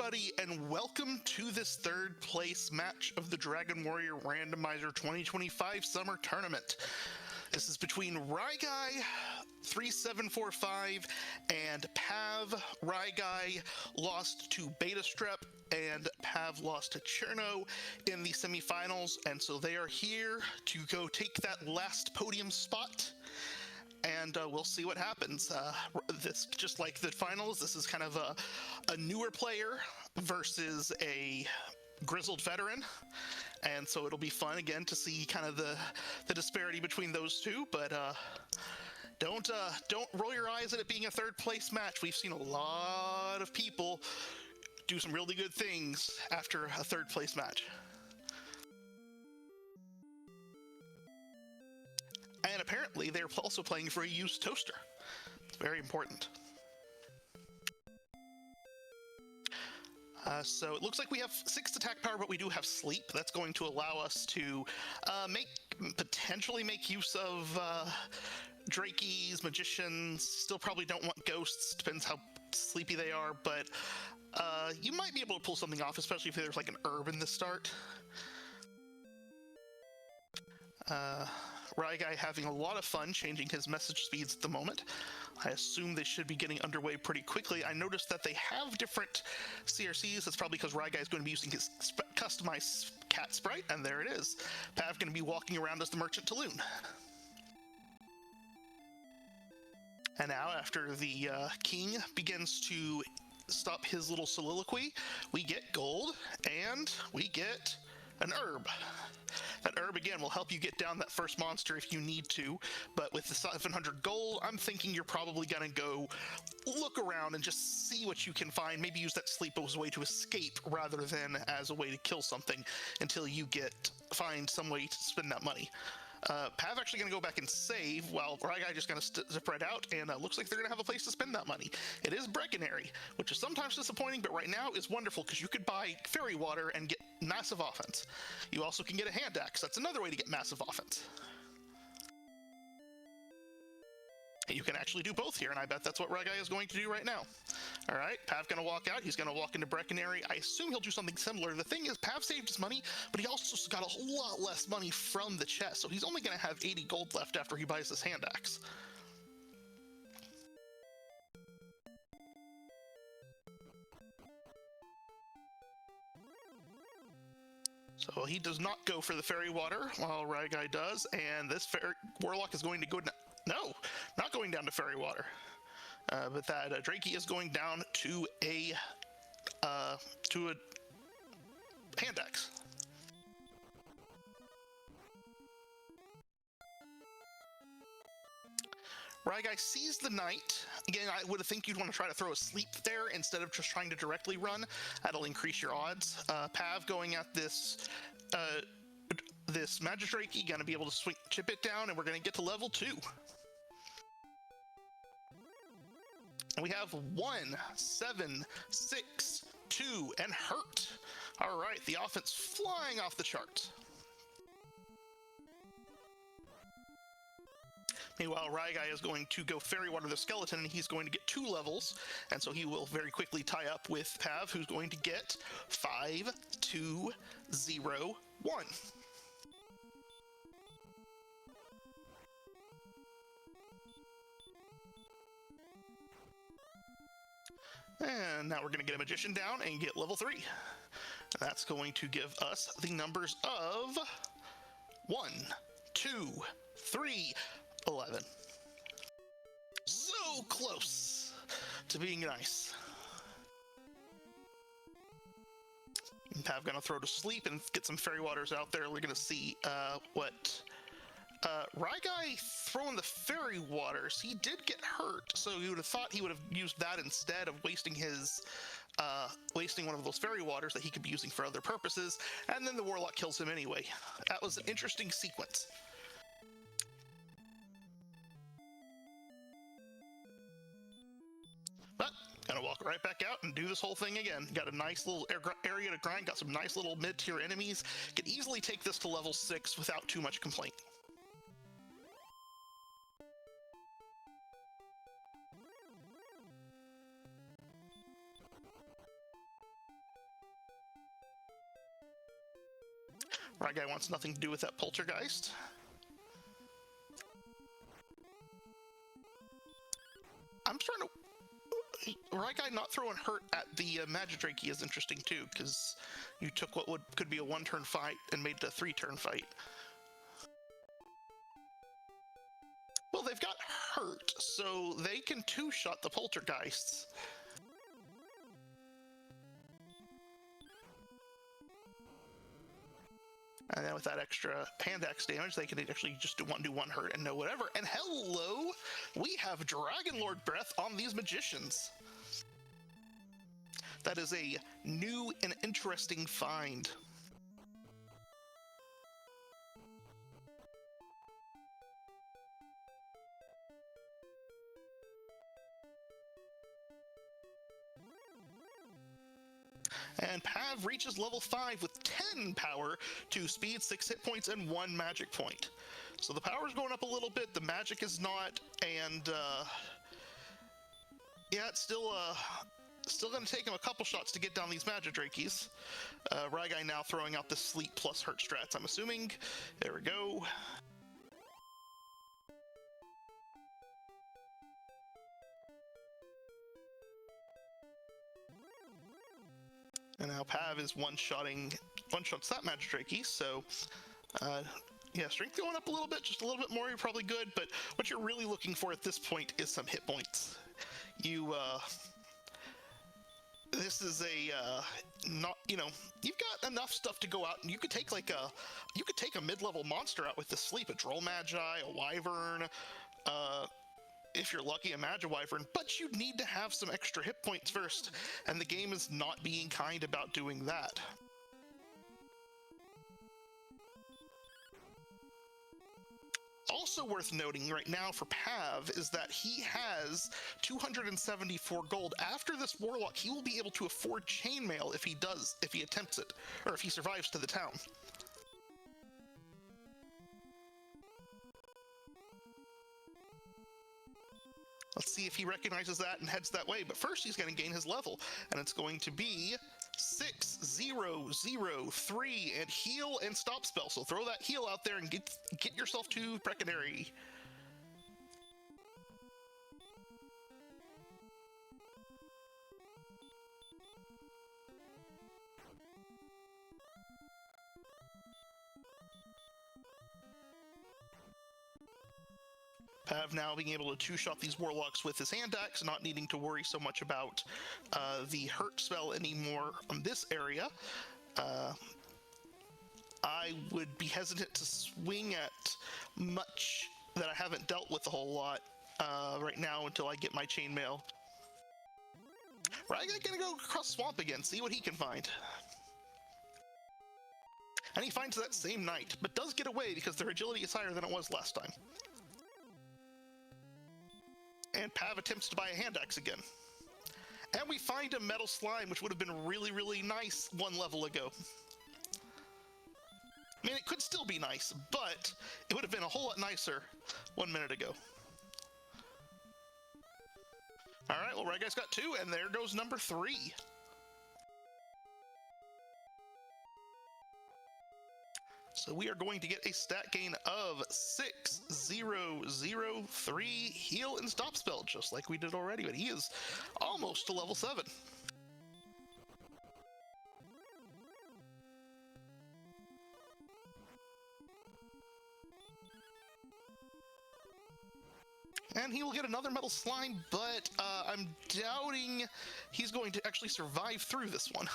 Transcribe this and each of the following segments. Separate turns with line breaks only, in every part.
everybody, and welcome to this third place match of the Dragon Warrior Randomizer 2025 Summer Tournament. This is between Ryguy 3745 and Pav. Ryguy lost to Beta Strep and Pav lost to Cherno in the semifinals, and so they are here to go take that last podium spot. And we'll see what happens. This, just like the finals, this is kind of a newer player versus a grizzled veteran, and so it'll be fun again to see kind of the disparity between those two. But don't roll your eyes at it being a third place match. We've seen a lot of people do some really good things after a third place match. And apparently they're also playing for a used toaster. It's very important. So it looks like we have 6 attack power, but we do have sleep. That's going to allow us to potentially make use of Drakeys, magicians. Still probably don't want ghosts, depends how sleepy they are, but you might be able to pull something off, especially if there's like an herb in the start. Ryguy having a lot of fun changing his message speeds at the moment. I assume they should be getting underway pretty quickly. I noticed that they have different CRCs. That's probably because Ryguy is going to be using his customized cat sprite, and there it is. Pav going to be walking around as the Merchant Talon. And now, after the king begins to stop his little soliloquy, we get gold, and we get an herb. That herb, again, will help you get down that first monster if you need to, but with the 700 gold, I'm thinking you're probably gonna go look around and just see what you can find. Maybe use that sleep as a way to escape rather than as a way to kill something until you find some way to spend that money. Pav actually going to go back and save, while Ryguy just going to zip right out, and looks like they're going to have a place to spend that money. It is Breckenary, which is sometimes disappointing, but right now is wonderful because you could buy fairy water and get massive offense. You also can get a hand axe. That's another way to get massive offense. You can actually do both here, and I bet that's what Ryguy is going to do right now. All right, Pav going to walk out. He's going to walk into Breckenary. I assume he'll do something similar. The thing is, Pav saved his money, but he also got a lot less money from the chest, so he's only going to have 80 gold left after he buys his hand axe. So he does not go for the fairy water, while Ryguy does, and this warlock is going to go... No, not going down to fairy water. But that Drakey is going down to a hand axe. Ryguy sees the knight. Again, I would think you'd want to try to throw a sleep there instead of just trying to directly run. That'll increase your odds. Pav going at this magic Drakey, gonna be able to chip it down, and we're gonna get to level 2. And we have 1, 7, 6, 2, and hurt. All right, the offense flying off the charts. Meanwhile, Ryguy is going to go fairy water the skeleton, and he's going to get 2 levels, and so he will very quickly tie up with Pav, who's going to get 5, 2, 0, 1. And now we're going to get a magician down and get level 3. And that's going to give us the numbers of 1, 2, 3, 11. So close to being nice. And Pav going to throw to sleep and get some fairy waters out there. We're going to see what... Ryguy throwing the fairy waters, he did get hurt, so you would have thought he would have used that instead of wasting one of those fairy waters that he could be using for other purposes, and then the warlock kills him anyway. That was an interesting sequence. But gonna walk right back out and do this whole thing again. Got a nice little area to grind, got some nice little mid-tier enemies. Can easily take this to level 6 without too much complaint. Right guy wants nothing to do with that poltergeist. I'm starting to... Right guy not throwing hurt at the Magidrakey is interesting too, because you took what could be a one-turn fight and made it a three-turn fight. Well, they've got hurt, so they can two-shot the poltergeists. And then with that extra hand axe damage, they can actually just do one hurt and no whatever. And hello, we have Dragon Lord Breath on these magicians. That is a new and interesting find. And Pav reaches level 5 with 10 power, 2 speed, 6 hit points, and 1 magic point. So the power's going up a little bit, the magic is not, and yeah, it's still going to take him a couple shots to get down these Magidrakeys. Ryguy now throwing out the sleep plus hurt strats, I'm assuming. There we go. And now Pav is one-shots that Magidrakey, so yeah, strength going up a little bit, just a little bit more, you're probably good, but what you're really looking for at this point is some hit points. This is not, you've got enough stuff to go out, and you could take a mid-level monster out with the sleep, a Droll Magi, a Wyvern, if you're lucky, a Magiwyvern, but you need to have some extra hit points first, and the game is not being kind about doing that. Also worth noting right now for Pav is that he has 274 gold. After this Warlock, he will be able to afford Chainmail if he attempts it, or if he survives to the town. Let's see if he recognizes that and heads that way, but first he's going to gain his level, and it's going to be 6, 0, 0, 3, and heal and stop spell. So throw that heal out there and get yourself to Preccanary. Pav now being able to two-shot these Warlocks with his hand axe, not needing to worry so much about the hurt spell anymore on this area. I would be hesitant to swing at much that I haven't dealt with a whole lot right now until I get my chainmail. Ryguy gonna go across swamp again, see what he can find. And he finds that same knight, but does get away because their agility is higher than it was last time. And Pav attempts to buy a hand axe again. And we find a metal slime, which would have been really, really nice one level ago. I mean, it could still be nice, but it would have been a whole lot nicer 1 minute ago. Alright, well, Ryguy's got 2, and there goes number 3. So we are going to get a stat gain of 6, 0, 0, 3, heal and stop spell, just like we did already, but he is almost to level 7. And he will get another metal slime, but I'm doubting he's going to actually survive through this one.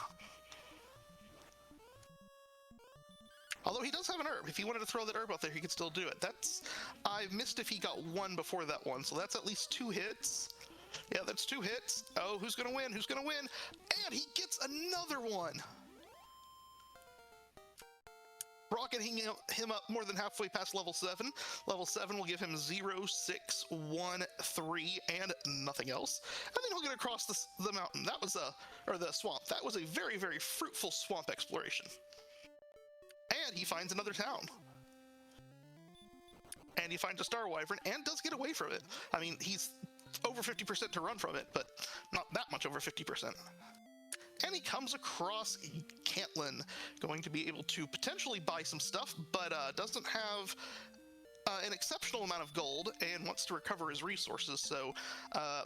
Although he does have an herb. If he wanted to throw that herb out there, he could still do it. I missed if he got 1 before that one, so that's at least 2 hits. Yeah, that's 2 hits. Oh, who's gonna win? Who's gonna win? And he gets another one! Rocketing him up more than halfway past level 7. Level 7 will give him 0, 6, 1, 3, and nothing else. And then he'll get across the mountain. That was or the swamp. That was a very, very fruitful swamp exploration. And he finds another town. And he finds a Star Wyvern and does get away from it. I mean, he's over 50% to run from it, but not that much over 50%. and he comes across Cantlin, going to be able to potentially buy some stuff, but doesn't have an exceptional amount of gold and wants to recover his resources, so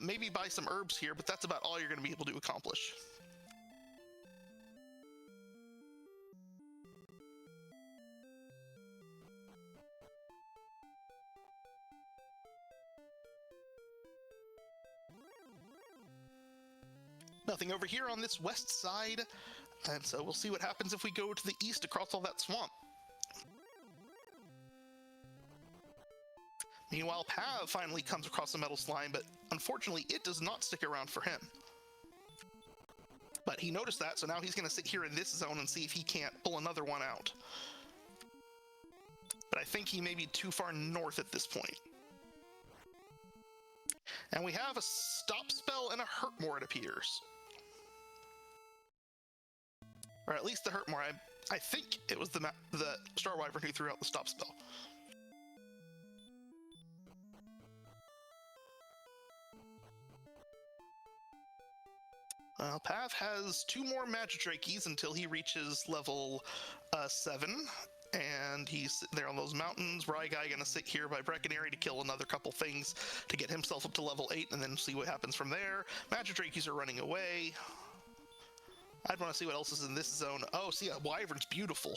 maybe buy some herbs here, but that's about all you're going to be able to accomplish. Nothing over here on this west side, and so we'll see what happens if we go to the east across all that swamp. Meanwhile, Pav finally comes across a metal slime, but unfortunately it does not stick around for him. But he noticed that, so now he's going to sit here in this zone and see if he can't pull another one out. But I think he may be too far north at this point. And we have a stop spell and a hurt more, it appears. Or at least the hurt more. I think it was the Star Wyvern who threw out the stop spell. Well, Pav has 2 more Magidrakies until he reaches level 7, and he's sitting there on those mountains. Ryguy gonna sit here by Breckenary to kill another couple things to get himself up to level 8, and then see what happens from there. Magidrakies are running away. I'd want to see what else is in this zone. Oh, see, a Wyvern's beautiful.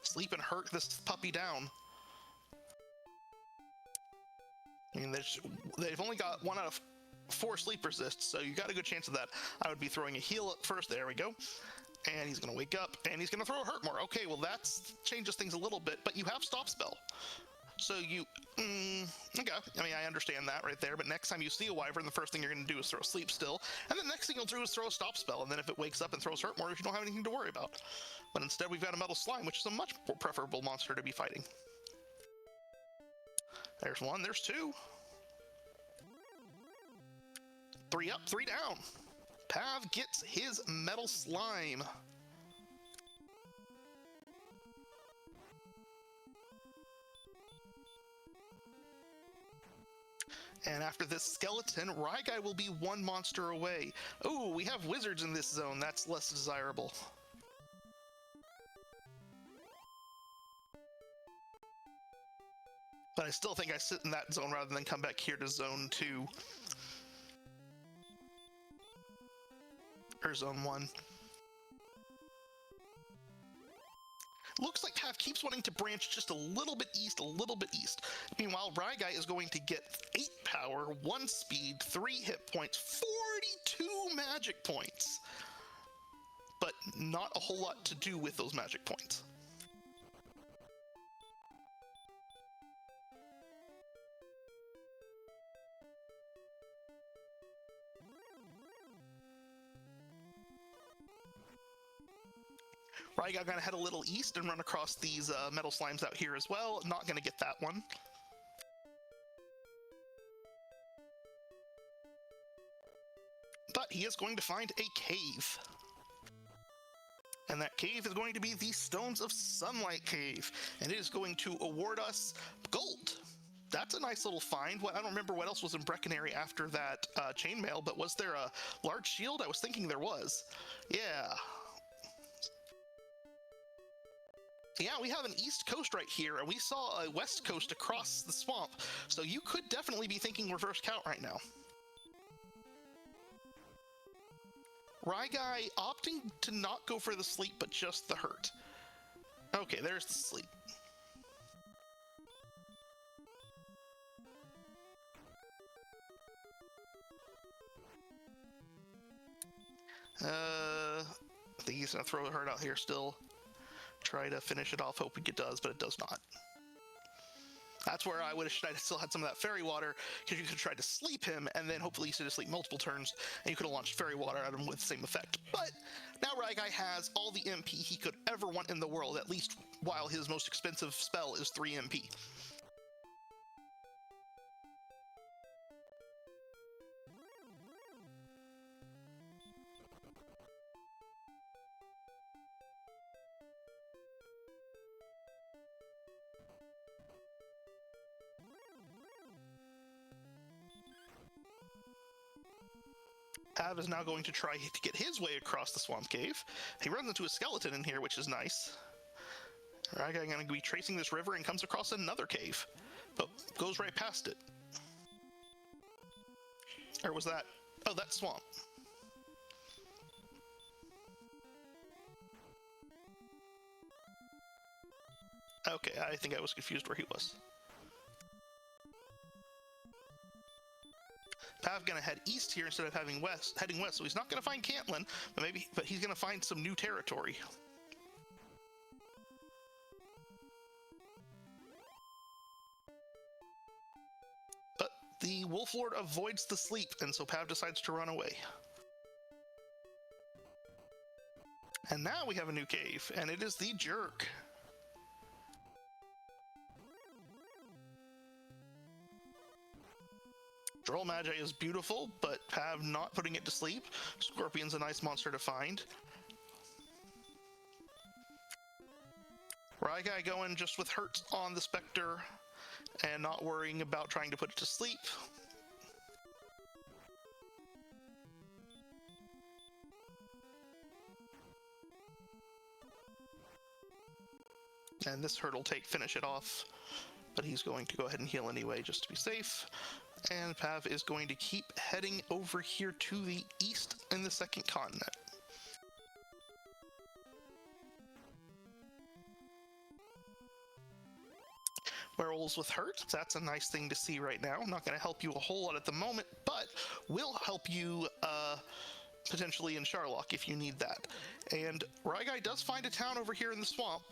Sleep and hurt this puppy down. I mean, they've only got 1 out of 4 sleep resists, so you got a good chance of that. I would be throwing a heal up first. There we go. And he's going to wake up, and he's going to throw a hurt more. Okay, well, that changes things a little bit, but you have stop spell. So you, okay, I mean, I understand that right there, but next time you see a Wyvern, the first thing you're going to do is throw sleep still, and the next thing you'll do is throw a stop spell, and then if it wakes up and throws hurt more, you don't have anything to worry about. But instead we've got a metal slime, which is a much more preferable monster to be fighting. There's 1, there's 2. 3 up, 3 down. Pav gets his metal slime. And after this skeleton, Ryguy will be 1 monster away. Ooh, we have wizards in this zone. That's less desirable. But I still think I sit in that zone rather than come back here to zone 2. Or zone 1. Looks like Pav keeps wanting to branch just a little bit east, a little bit east. Meanwhile, Ryguy is going to get 8 power, 1 speed, 3 hit points, 42 magic points. But not a whole lot to do with those magic points. Ryguy gonna head a little east and run across these metal slimes out here as well. Not gonna get that one. But he is going to find a cave. And that cave is going to be the Stones of Sunlight Cave. And it is going to award us gold. That's a nice little find. I don't remember what else was in Breckenary after that chainmail, but was there a large shield? I was thinking there was. Yeah. Yeah, we have an east coast right here, and we saw a west coast across the swamp, so you could definitely be thinking reverse count right now. Ryguy opting to not go for the sleep, but just the hurt. Okay, there's the sleep. I think he's gonna throw a hurt out here still. Try to finish it off, hoping it does, but it does not. That's where I wish I still had some of that fairy water, because you could try to sleep him, and then hopefully he stayed asleep multiple turns, and you could have launched fairy water at him with the same effect. But now Ryguy has all the MP he could ever want in the world, at least while his most expensive spell is 3 MP. Pav is now going to try to get his way across the swamp cave. He runs into a skeleton in here, which is nice. Alright, I'm going to be tracing this river and comes across another cave, but goes right past it. Or was that... Oh, that's swamp. Okay, I think I was confused where he was. Pav gonna head east here instead of heading west, so he's not gonna find Cantlin, but he's gonna find some new territory. But the Wolf Lord avoids the sleep, and so Pav decides to run away. And now we have a new cave, and it is the Jerk. Droll Magi is beautiful, but Pav not putting it to sleep. Scorpion's a nice monster to find. Ryguy going just with Hurt on the Spectre and not worrying about trying to put it to sleep. And this Hurt will finish it off, but he's going to go ahead and heal anyway just to be safe. And Pav is going to keep heading over here to the east in the second continent. Werewolves with Hurt, that's a nice thing to see right now. Not going to help you a whole lot at the moment, but will help you potentially in Charlock if you need that. And Ryguy does find a town over here in the swamp.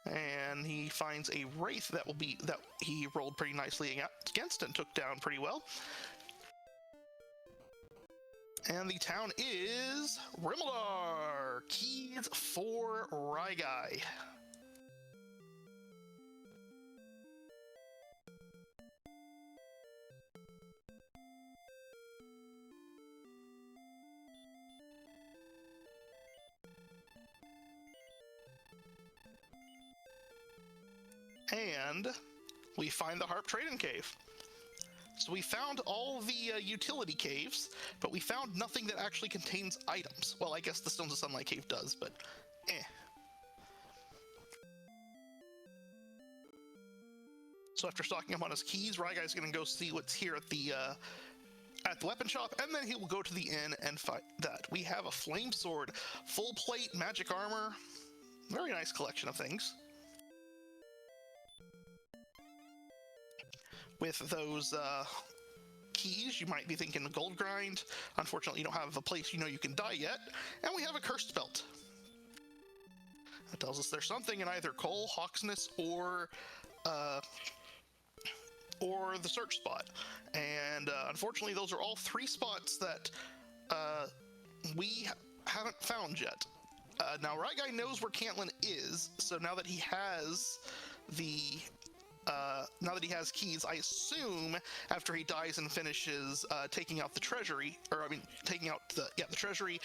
And he finds a Wraith that he rolled pretty nicely against and took down pretty well. And the town is Rimildar. Keys for Ryguy. And we find the Harp Trading Cave. So we found all the utility caves, but we found nothing that actually contains items. Well, I guess the Stones of Sunlight Cave does, but eh. So after stocking up on his keys, Ryguy's gonna go see what's here at the weapon shop, and then he will go to the inn and fight that. We have a flame sword, full plate, magic armor, very nice collection of things. With those keys, you might be thinking gold grind. Unfortunately, you don't have a place you can die yet. And we have a cursed belt. That tells us there's something in either Cole, Hawksness, or the search spot. And unfortunately, those are all 3 spots that we haven't found yet. Now, Ryguy knows where Cantlin is, so now that he has keys, I assume after he dies and finishes taking out the treasury, taking out the treasury,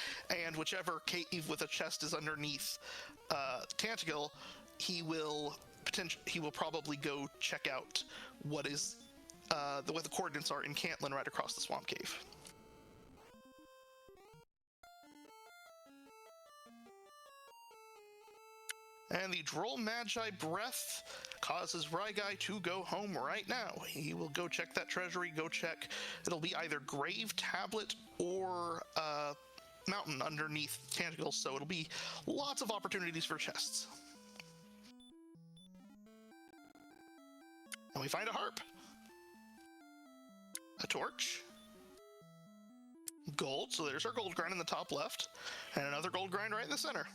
and whichever cave with a chest is underneath Tantagle, he will probably go check out what the coordinates are in Cantlin right across the swamp cave. And the Droll Magi Breath causes Ryguy to go home right now. He will go check that treasury, it'll be either grave, tablet, or mountain underneath Tantagle, so it'll be lots of opportunities for chests. And we find a harp, a torch, gold, so there's our gold grind in the top left, and another gold grind right in the center.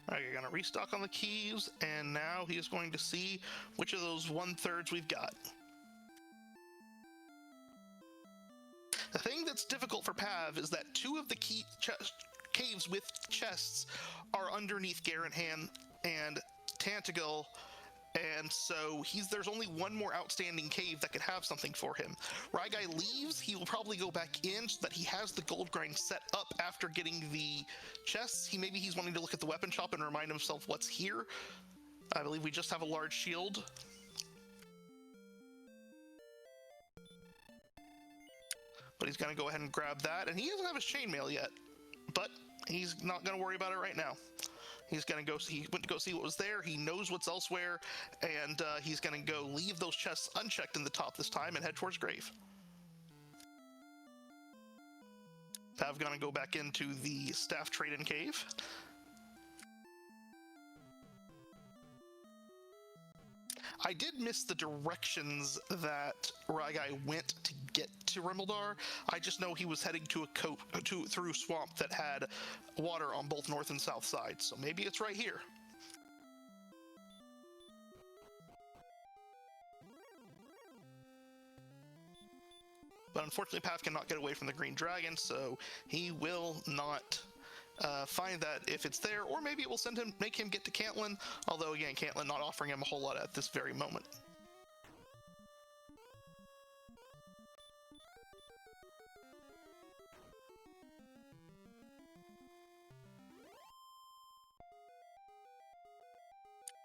Alright, you're going to restock on the keys, and now he's going to see which of those 1/3 we've got. The thing that's difficult for Pav is that 2 of the caves with chests are underneath Garanhan, and Tantagal, and so there's only one more outstanding cave that could have something for him. Ryguy leaves, he will probably go back in so that he has the gold grind set up after getting the chests. Maybe he's wanting to look at the weapon shop and remind himself what's here. I believe we just have a large shield. But he's going to go ahead and grab that, and he doesn't have his chainmail yet, but he's not going to worry about it right now. He's going to go. He went to go see what was there. He knows what's elsewhere, and he's going to go leave those chests unchecked in the top this time and head towards Grave. Pav going to go back into the staff trade-in cave. I did miss the directions that Ryguy went to get to Rimeldar. I just know he was heading to through swamp that had water on both north and south sides, so maybe it's right here. But unfortunately, Pav cannot get away from the green dragon, so he will not find that if it's there, or maybe it will make him get to Cantlin, although again, Cantlin not offering him a whole lot at this very moment.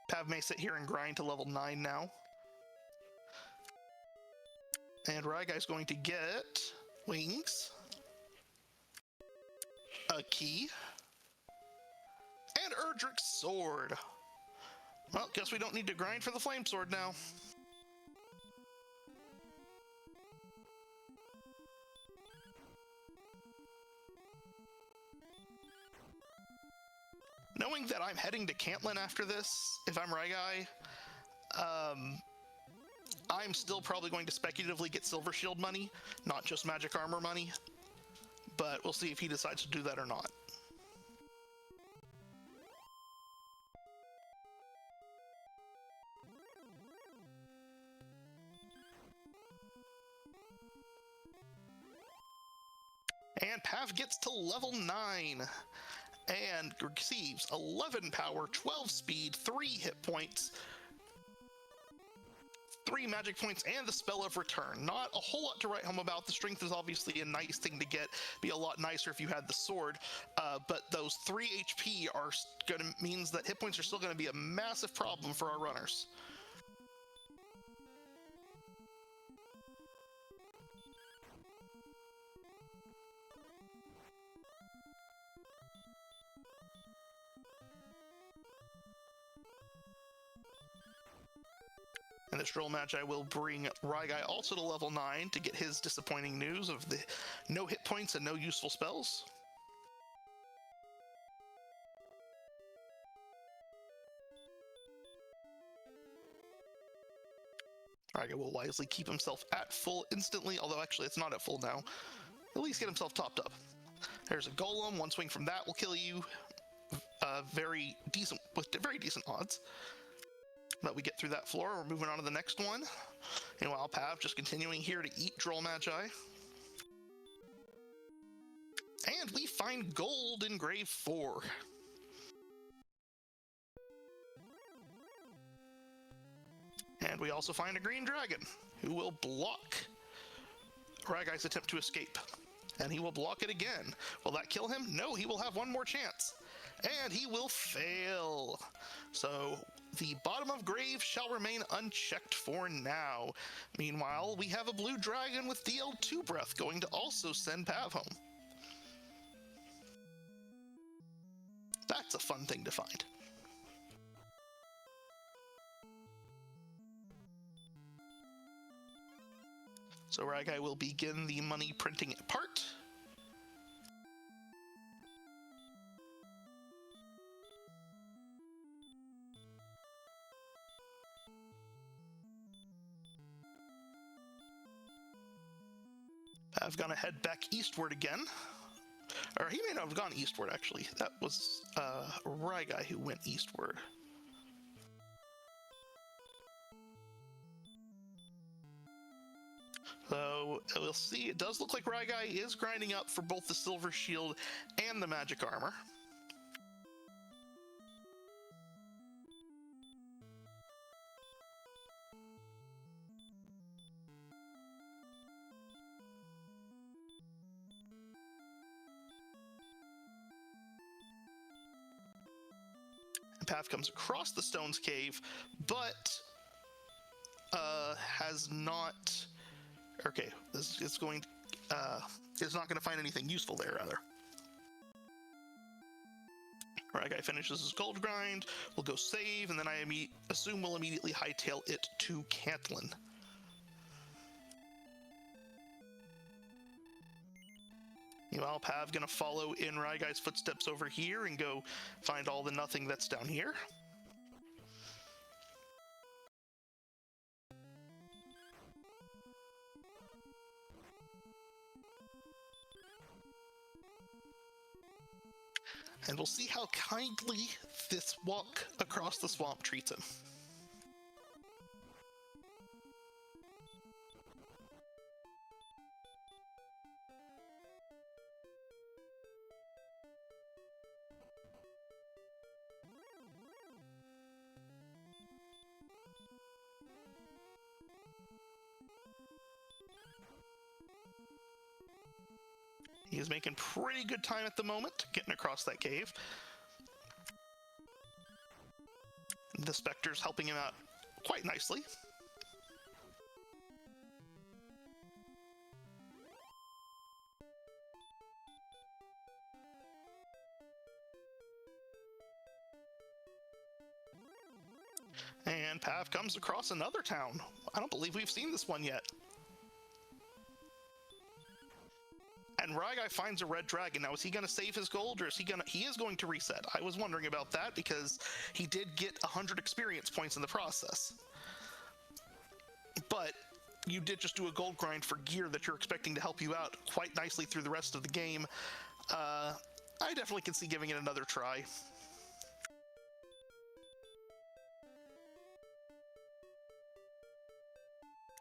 Pav may sit here and grind to level 9 now. And Ryguy's going to get wings, a key, and Erdrick's sword. Well, guess we don't need to grind for the flame sword now. Knowing that I'm heading to Cantlin after this, if I'm Ryguy, I'm still probably going to speculatively get Silver Shield money, not just magic armor money, but we'll see if he decides to do that or not. And Pav gets to level 9 and receives 11 power, 12 speed, 3 hit points, 3 magic points, and the spell of return. Not a whole lot to write home about. The strength is obviously a nice thing to get. Be a lot nicer if you had the sword, but those 3 HP are means that hit points are still going to be a massive problem for our runners. In this drill match, I will bring Ryguy also to level 9 to get his disappointing news of the no hit points and no useful spells. Ryguy will wisely keep himself at full instantly, although actually it's not at full now. At least get himself topped up. There's a golem. One swing from that will kill you. With very decent odds. But we get through that floor, we're moving on to the next one. Meanwhile, Pav just continuing here to eat Droll Magi. And we find gold in Grave 4. And we also find a green dragon, who will block Ryguy's attempt to escape. And he will block it again. Will that kill him? No, he will have one more chance. And he will fail. So the bottom of Grave shall remain unchecked for now. Meanwhile, we have a blue dragon with DL2 breath going to also send Pav home. That's a fun thing to find. So Ryguy will begin the money printing part. I've gonna head back eastward again. Or he may not have gone eastward, actually. That was Ryguy who went eastward. So we'll see. It does look like Ryguy is grinding up for both the Silver Shield and the Magic Armor. Path comes across the Stones Cave, but has not... Okay, it's going... is not going to find anything useful there, rather. Right, guy finishes his gold grind, we'll go save, and then I assume we'll immediately hightail it to Cantlin. Meanwhile, Pav gonna follow in Ryguy's footsteps over here and go find all the nothing that's down here. And we'll see how kindly this walk across the swamp treats him. He is making pretty good time at the moment, getting across that cave. The Spectre's helping him out quite nicely. And Pav comes across another town. I don't believe we've seen this one yet. And Ryguy finds a red dragon. Now, is he going to save his gold, or is he is going to reset? I was wondering about that because he did get 100 experience points in the process. But you did just do a gold grind for gear that you're expecting to help you out quite nicely through the rest of the game. I definitely can see giving it another try.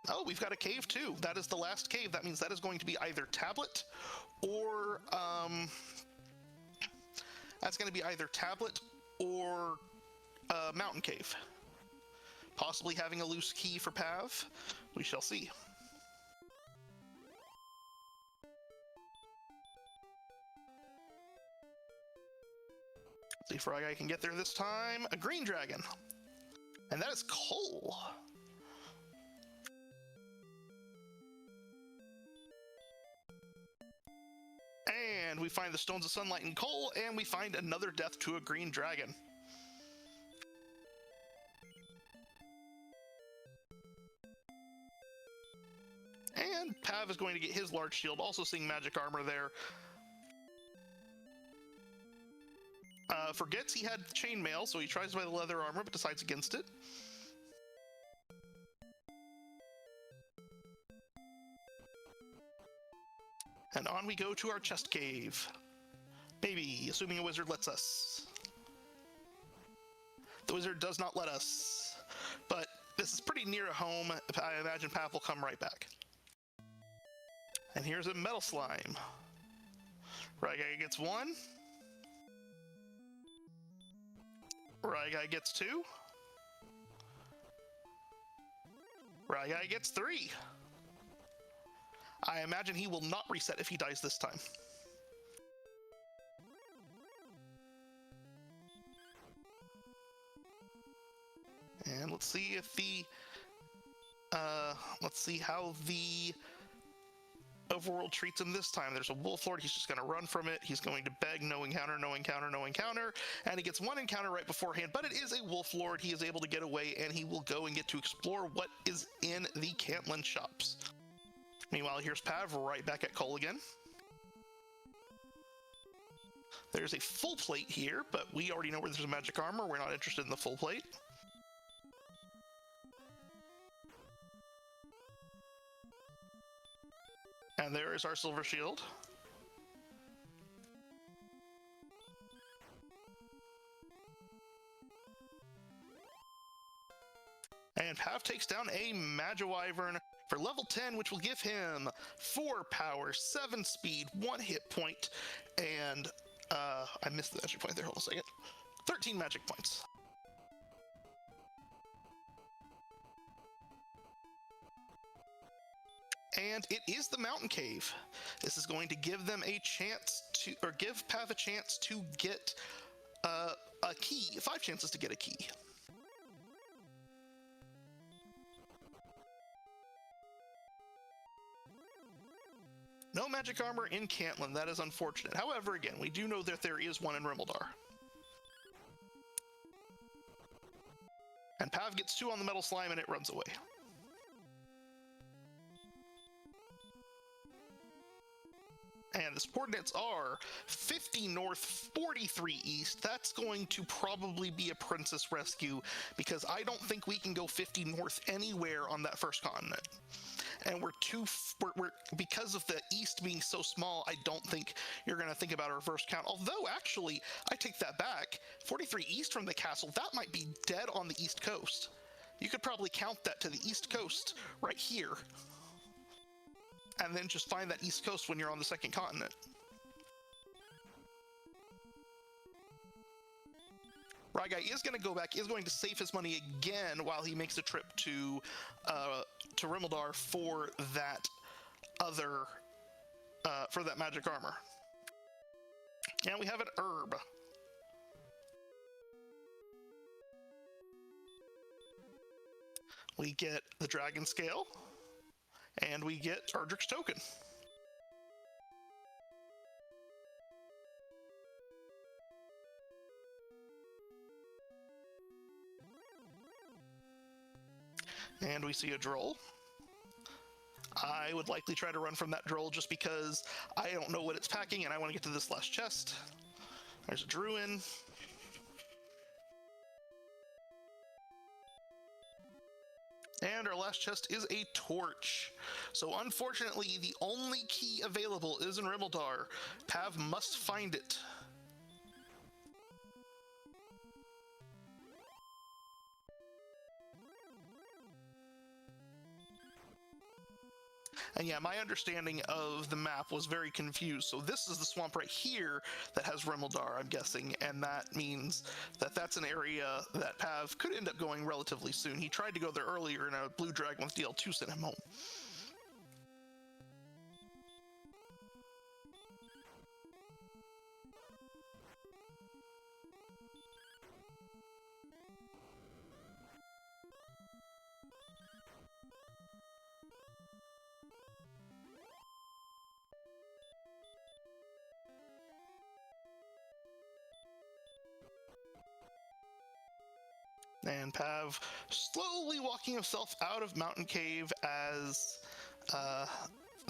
Oh, we've got a cave too. That is the last cave. That means that is going to be either tablet or that's going to be either tablet or mountain cave. Possibly having a loose key for Pav. We shall see. Let's see if Ryguy can get there this time. A green dragon. And that is coal. And we find the Stones of Sunlight and Coal, and we find another death to a green dragon. And Pav is going to get his large shield, also seeing magic armor there. Forgets he had chainmail, so he tries to buy the leather armor, but decides against it. And on we go to our chest cave. Maybe, assuming a wizard lets us. The wizard does not let us. But this is pretty near home. I imagine Pav will come right back. And here's a metal slime. Ryguy gets 1. Ryguy gets 2. Ryguy gets 3. I imagine he will not reset if he dies this time. And let's see if let's see how the overworld treats him this time. There's a wolf lord, he's just going to run from it. He's going to beg, no encounter, no encounter, no encounter, and he gets 1 encounter right beforehand, but it is a wolf lord. He is able to get away, and he will go and get to explore what is in the Cantlin shops. Meanwhile, here's Pav right back at Cole again. There's a full plate here, but we already know where there's a magic armor. We're not interested in the full plate. And there is our silver shield. And Pav takes down a Magiwyvern for level 10, which will give him 4 power, 7 speed, 1 hit point, and I missed the magic point there, hold on a second. 13 magic points. And it is the mountain cave. This is going to give them a chance to, or give Pav a chance to get a key, 5 chances to get a key. No magic armor in Cantland, that is unfortunate. However, again, we do know that there is one in Rimmildar. And Pav gets 2 on the metal slime and it runs away. And the coordinates are 50 north, 43 east. That's going to probably be a princess rescue because I don't think we can go 50 north anywhere on that first continent. And we're because of the east being so small, I don't think you're going to think about a reverse count. Although, actually, I take that back. 43 east from the castle, that might be dead on the east coast. You could probably count that to the east coast right here. And then just find that east coast when you're on the second continent. Ryguy is going to go back, is going to save his money again while he makes a trip to Rimmildar for that other, for that magic armor. And we have an herb. We get the dragon scale, and we get Erdrick's token. And we see a droll. I would likely try to run from that droll just because I don't know what it's packing and I want to get to this last chest. There's a druin. And our last chest is a torch. So unfortunately, the only key available is in Rimmildar. Pav must find it. And yeah, my understanding of the map was very confused. So this is the swamp right here that has Rimmildar, I'm guessing, and that means that that's an area that Pav could end up going relatively soon. He tried to go there earlier, and a blue dragon with DL2 sent him home. And Pav slowly walking himself out of Mountain Cave as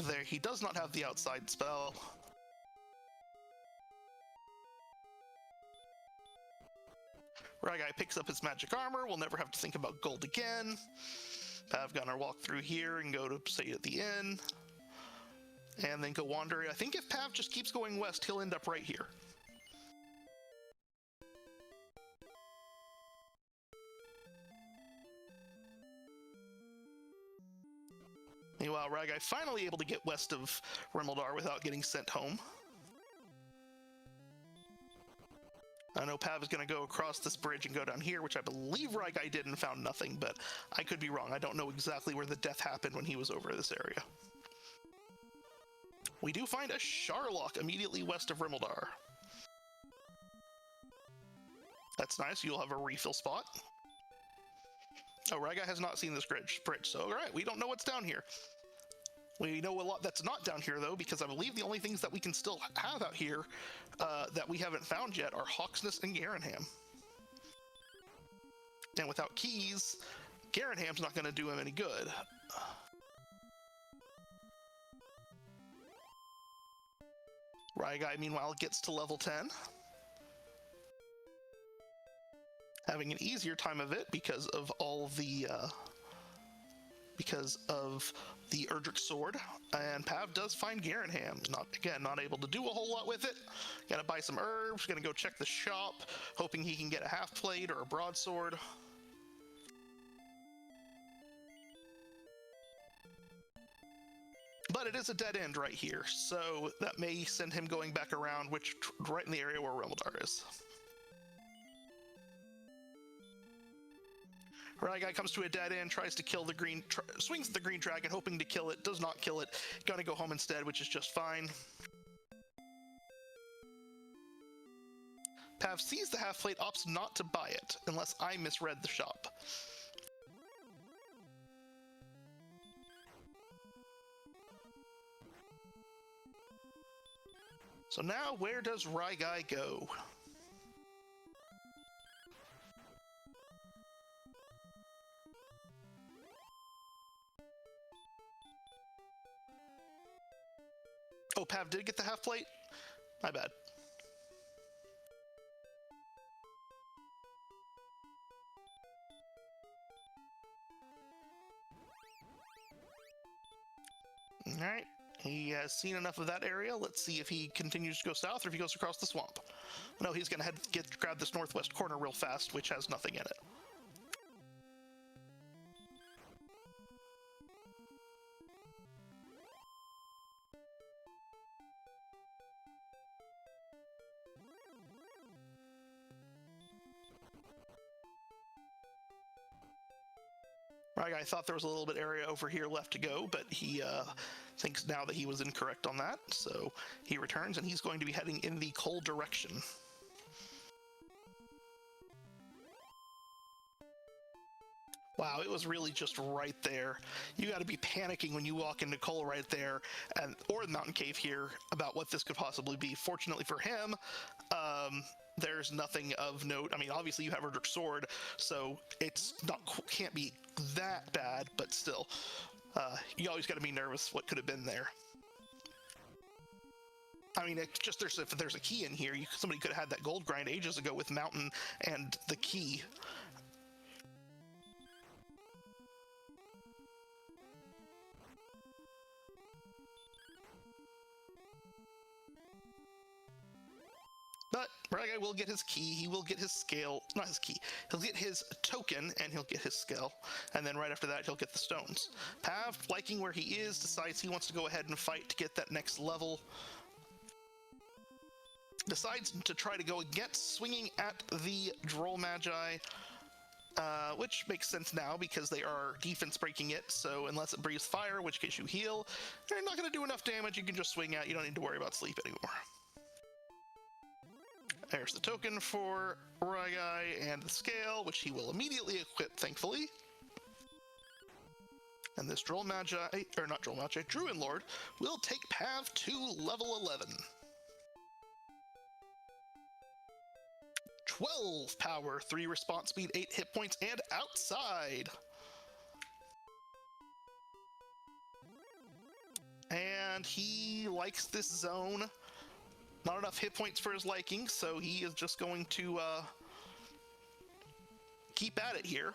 there he does not have the outside spell. Ryguy picks up his magic armor. We'll never have to think about gold again. Pav gonna walk through here and go to stay at the inn. And then go wander. I think if Pav just keeps going west, he'll end up right here. Meanwhile, Ryguy finally able to get west of Rimmildar without getting sent home. I know Pav is going to go across this bridge and go down here, which I believe Ryguy did and found nothing, but I could be wrong. I don't know exactly where the death happened when he was over this area. We do find a Sharlock immediately west of Rimmildar. That's nice. You'll have a refill spot. Oh, Ryguy has not seen this bridge, so alright, we don't know what's down here. We know a lot that's not down here, though, because I believe the only things that we can still have out here that we haven't found yet are Hawksness and Garanham. And without keys, Garanham's not going to do him any good. Ryguy, meanwhile, gets to level 10. Having an easier time of it because of all the Erdrick sword, and Pav does find Garanham. Not able to do a whole lot with it. Gonna buy some herbs, gonna go check the shop, hoping he can get a half plate or a broadsword. But it is a dead end right here, so that may send him going back around, which right in the area where Rimmildar is. Ryguy comes to a dead end, tries to kill the green, swings at the green dragon, hoping to kill it, does not kill it. Gonna go home instead, which is just fine. Pav sees the half plate, opts not to buy it, unless I misread the shop. So now, where does Rye Guy go? Oh, Pav did get the half plate? My bad. Alright, he has seen enough of that area. Let's see if he continues to go south or if he goes across the swamp. No, he's gonna grab this northwest corner real fast, which has nothing in it. Right, I thought there was a little bit area over here left to go, but he thinks now that he was incorrect on that, so he returns and he's going to be heading in the coal direction. Wow, it was really just right there. You got to be panicking when you walk into coal right there, or the mountain cave here, about what this could possibly be. Fortunately for him, there's nothing of note. I mean, obviously you have Erdrick's sword, so can't be that bad, but still, you always got to be nervous what could have been there. I mean, it's just if there's a key in here, somebody could have had that gold grind ages ago with Mountain and the key. But Ragai will get his key, he will get his scale, not his key, he'll get his token, and he'll get his scale, and then right after that he'll get the stones. Pav, liking where he is, decides he wants to go ahead and fight to get that next level. Decides to try to go against swinging at the Droll Magi, which makes sense now because they are defense breaking it, so unless it breathes fire, in which case you heal, they're not going to do enough damage, you can just swing at, you don't need to worry about sleep anymore. There's the token for Ragai and the scale, which he will immediately equip, thankfully. And this Droll Magi, or not Droll Magi, Druid Lord, will take Pav to level 11. 12 power, 3 response speed, 8 hit points, and outside. And he likes this zone. Not enough hit points for his liking, so he is just going to keep at it here.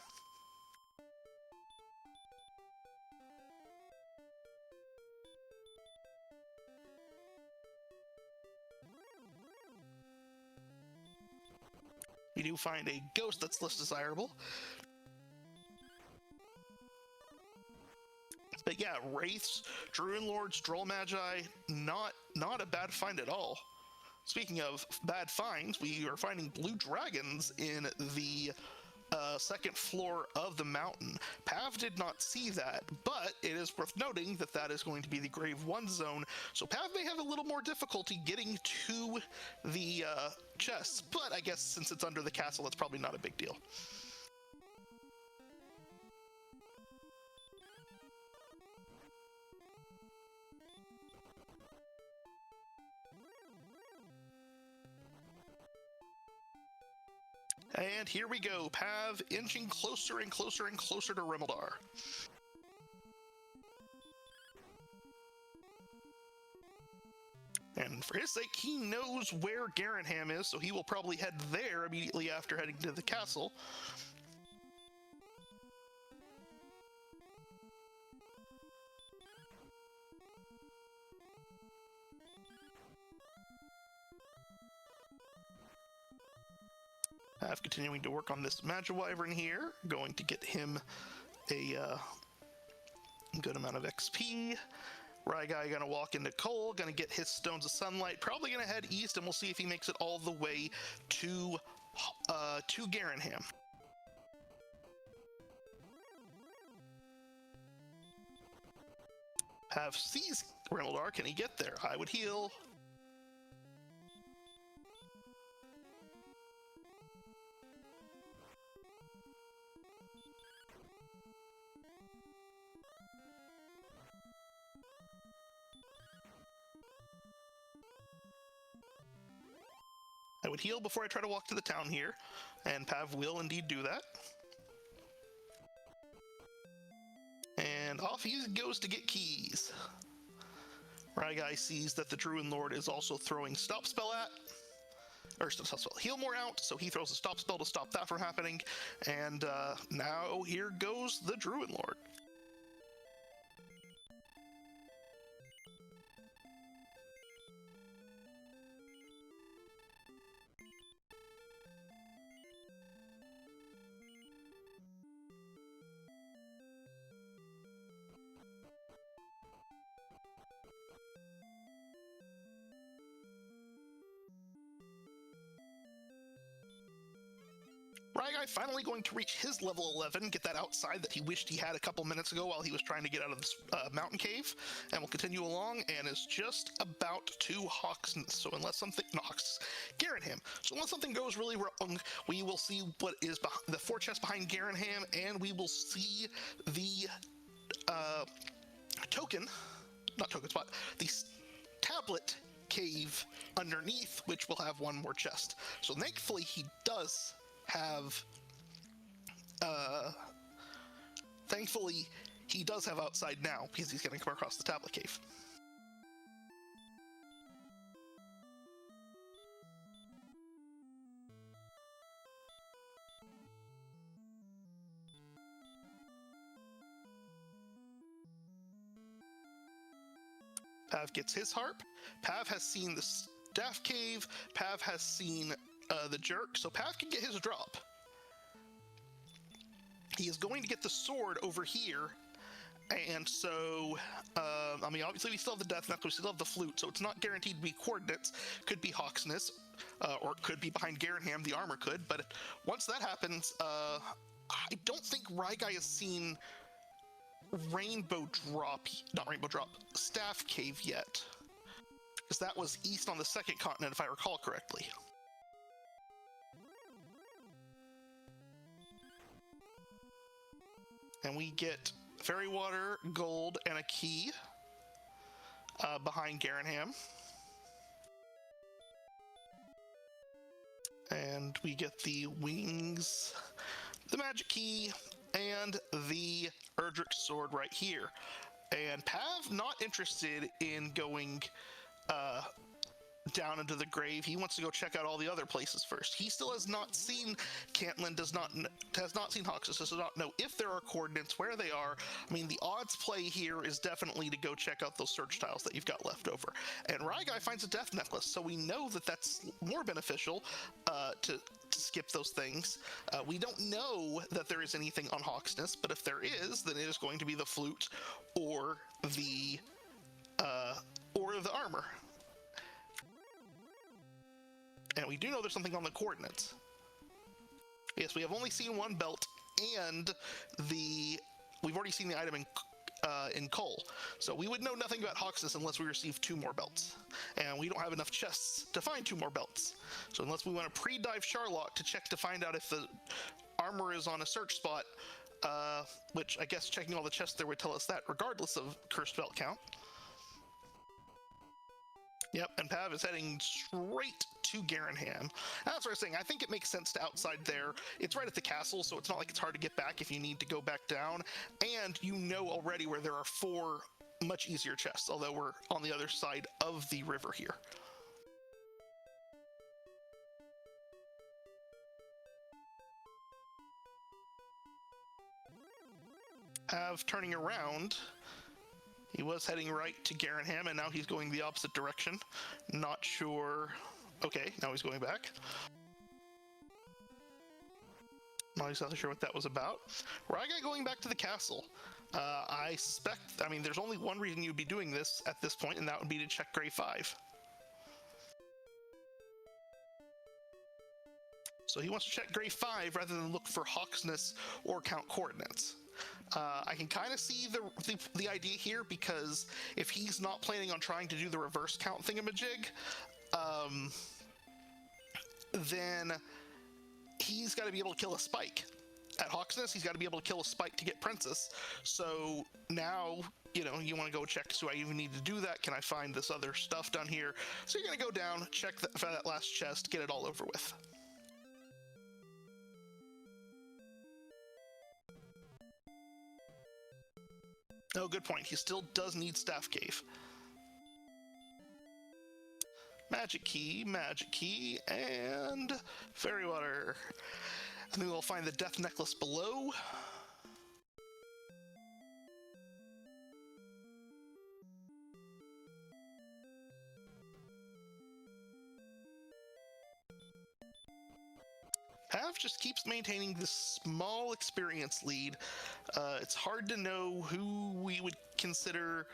We do find a ghost that's less desirable. But yeah, Wraiths, Druid Lords, Droll Magi, not a bad find at all. Speaking of bad finds, we are finding blue dragons in the second floor of the mountain. Pav did not see that, but it is worth noting that that is going to be the Grave 1 zone, so Pav may have a little more difficulty getting to the chests, but I guess since it's under the castle, it's probably not a big deal. And here we go, Pav inching closer and closer and closer to Rimeldar. And for his sake, he knows where Garanham is, so he will probably head there immediately after heading to the castle. Pav continuing to work on this Magic Wyvern here, going to get him a good amount of XP. Ragai gonna walk into coal, gonna get his Stones of Sunlight, probably gonna head east, and we'll see if he makes it all the way to Garanham. Pav sees Rimeldar, can he get there? I would heal. I would heal before I try to walk to the town here, and Pav will indeed do that. And off he goes to get keys. Ryguy sees that the Druid Lord is also throwing Stop Spell at, or Stop Spell, Heal More out, so he throws a Stop Spell to stop that from happening, and now here goes the Druid Lord. Ryguy finally going to reach his level 11, get that outside that he wished he had a couple minutes ago while he was trying to get out of this mountain cave, and will continue along and is just about to Hawksness. So unless something, not Hawksness, Garanham. So unless something goes really wrong, we will see what is the 4 chests behind Garanham, and we will see the the tablet cave underneath, which will have 1 more chest. So thankfully he does have thankfully he does have outside now, because he's going to come across the tablet cave. Pav gets his harp. Pav has seen the staff cave. Pav has seen the jerk, so Pav can get his drop. He is going to get the sword over here, and so, I mean, obviously we still have the death knuckle, we still have the flute, so it's not guaranteed to be coordinates. Could be Hawksness, or it could be behind Garanham, the armor could, but once that happens, I don't think Ryguy has seen Staff Cave yet, because that was east on the 2nd continent, if I recall correctly. And we get fairy water, gold, and a key behind Garanham. And we get the wings, the magic key, and the Erdrick sword right here. And Pav not interested in going down into the grave. He wants to go check out all the other places first. He still has not seen Cantland, has not seen Hawksness, does not know if there are coordinates, where they are. I mean, the odds play here is definitely to go check out those search tiles that you've got left over. And Ryguy finds a death necklace, so we know that that's more beneficial to skip those things. We don't know that there is anything on Hawksness, but if there is, then it is going to be the flute or the armor. And we do know there's something on the coordinates. Yes, we have only seen 1 belt, and we've already seen the item in coal. So we would know nothing about Hawksness unless we receive 2 more belts. And we don't have enough chests to find 2 more belts. So unless we want to pre-dive Charlotte to check to find out if the armor is on a search spot, which I guess checking all the chests there would tell us that regardless of cursed belt count. Yep, and Pav is heading straight to Garanham. That's what I was saying. I think it makes sense to outside there. It's right at the castle, so it's not like it's hard to get back if you need to go back down. And you know already where there are 4 much easier chests, although we're on the other side of the river here. Pav turning around. He was heading right to Garanham, and now he's going the opposite direction. Not sure. Okay, now he's going back. Not exactly sure what that was about. Ryguy going back to the castle. I suspect, I mean, there's only one reason you'd be doing this at this point, and that would be to check Grave 5. So he wants to check Grave 5 rather than look for Hawksness or count coordinates. I can kind of see the idea here, because if he's not planning on trying to do the reverse count thingamajig, then he's got to be able to kill a spike. At Hawksness, he's got to be able to kill a spike to get Princess. So now you know, you want to go check, do I even need to do that? Can I find this other stuff down here? So you're going to go down, check that last chest, get it all over with. Oh, good point. He still does need Staff Cave. Magic key, and fairy water. And then we'll find the death necklace below. Pav just keeps maintaining this small experience lead. It's hard to know who we would consider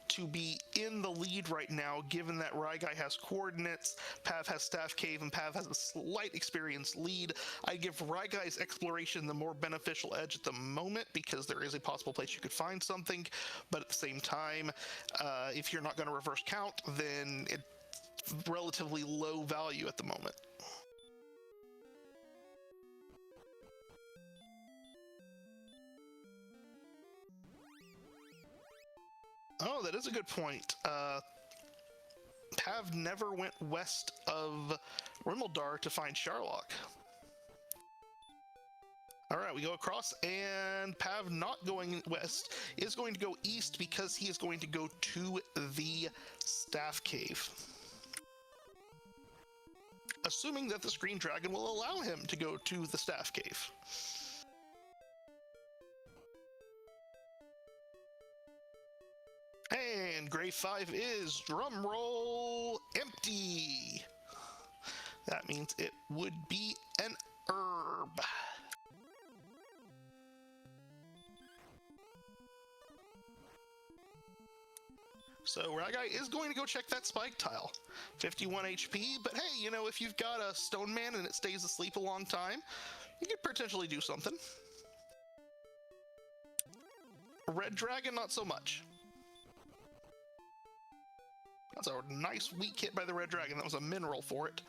to be in the lead right now, given that Ryguy has coordinates, Pav has Staff Cave, and Pav has a slight experience lead. I give Ryguy's exploration the more beneficial edge at the moment, because there is a possible place you could find something, but at the same time, if you're not going to reverse count, then it's relatively low value at the moment. Oh, that is a good point. Pav never went west of Rimeldar to find Sharlock. All right, we go across, and Pav not going west is going to go east because he is going to go to the Staff Cave. Assuming that the Screen Dragon will allow him to go to the Staff Cave. And grave 5 is, drumroll, empty. That means it would be an herb. So Ryguy is going to go check that spike tile. 51 HP, but hey, you know, if you've got a stone man and it stays asleep a long time, you could potentially do something. Red dragon, not so much. That's a nice weak hit by the red dragon. That was a mineral for it.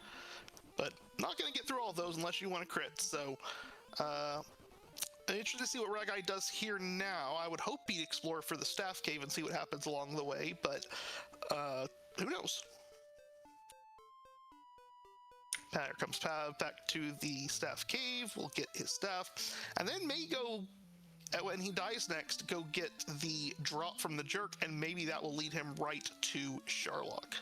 But not going to get through all those unless you want to crit. So, I'm interested to see what Ryguy does here now. I would hope he'd explore for the Staff Cave and see what happens along the way, but who knows? Here comes Pav back to the Staff Cave. We'll get his staff. And then may go, when he dies next, go get the drop from the jerk, and maybe that will lead him right to Sharlock.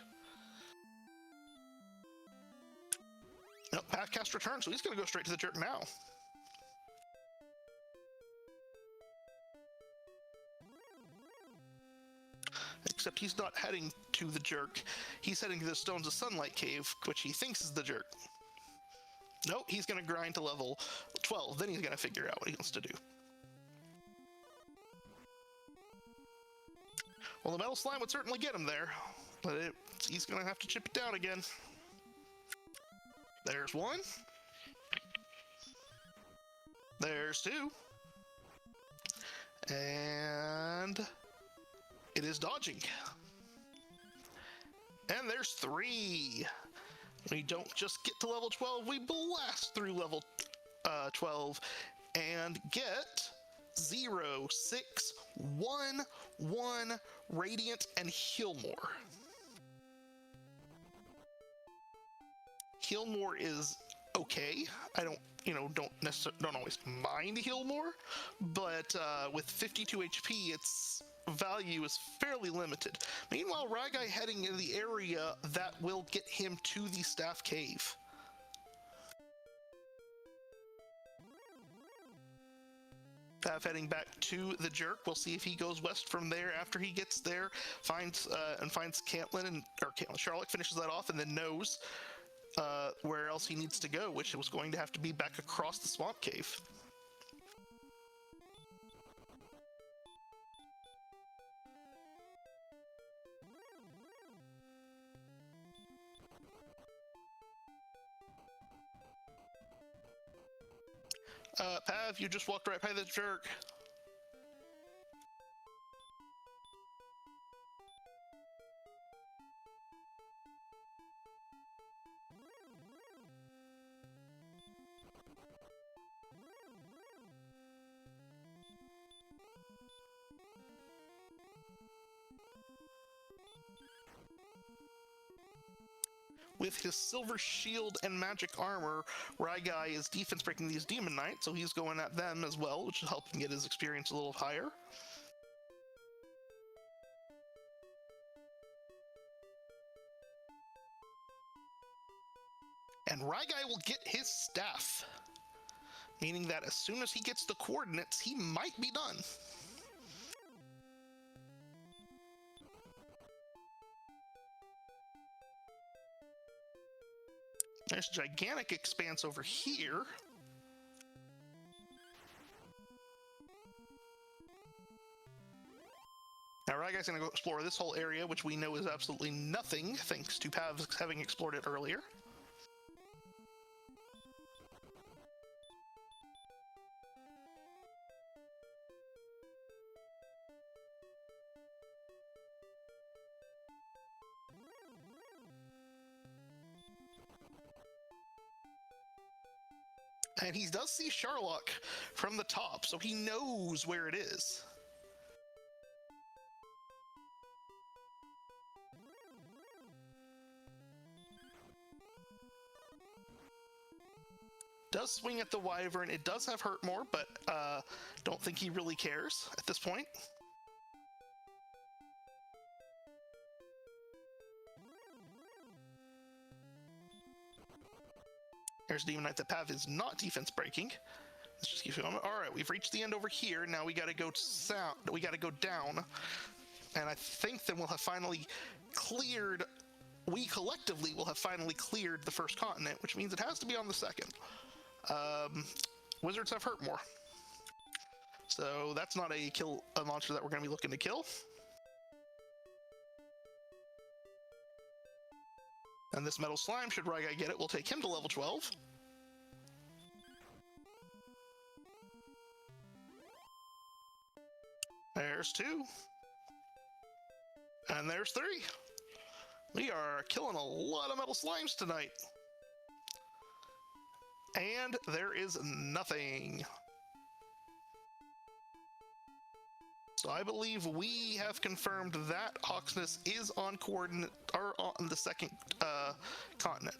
Nope, Pav cast return, so he's going to go straight to the jerk now. Except he's not heading to the jerk. He's heading to the Stones of Sunlight Cave, which he thinks is the jerk. Nope, he's going to grind to level 12. Then he's going to figure out what he wants to do. Well, the metal slime would certainly get him there, but he's going to have to chip it down again. There's one. There's two. And it is dodging. And there's three. We don't just get to level 12, we blast through level 12 and get 0, 6, 1, 1 Radiant and Heal More. Heal More is okay. I don't always mind Heal More, but with 52 HP, its value is fairly limited. Meanwhile, Ryguy heading into the area that will get him to the Staff Cave. Pav heading back to the jerk. We'll see if he goes west from there after he gets there, finds Sharlock finishes that off, and then knows where else he needs to go, which was going to have to be back across the swamp cave. Pav, you just walked right by the jerk. with his silver shield and magic armor, Ryguy is defense breaking these Demon Knights, so he's going at them as well, which will help him get his experience a little higher. And Ryguy will get his staff, meaning that as soon as he gets the coordinates, he might be done. There's gigantic expanse over here. Now Ryguy's going to go explore this whole area, which we know is absolutely nothing, thanks to Pav having explored it earlier. And he does see Sharlock from the top, so he knows where it is. Does swing at the Wyvern. It does have hurt more, but don't think he really cares at this point. There's Demon Knight that Pav is not defense breaking. Let's just keep going. All right, we've reached the end over here. Now we got to go south. We got to go down, and I think then we'll have finally cleared. We collectively will have finally cleared the first continent, which means it has to be on the second. Wizards have hurt more, so that's not a monster that we're going to be looking to kill. And this Metal Slime, should Ryguy get it, will take him to level 12. There's 2. And there's 3. We are killing a lot of Metal Slimes tonight. And there is nothing. So I believe we have confirmed that Hawksness is on coordinate, or on the second continent.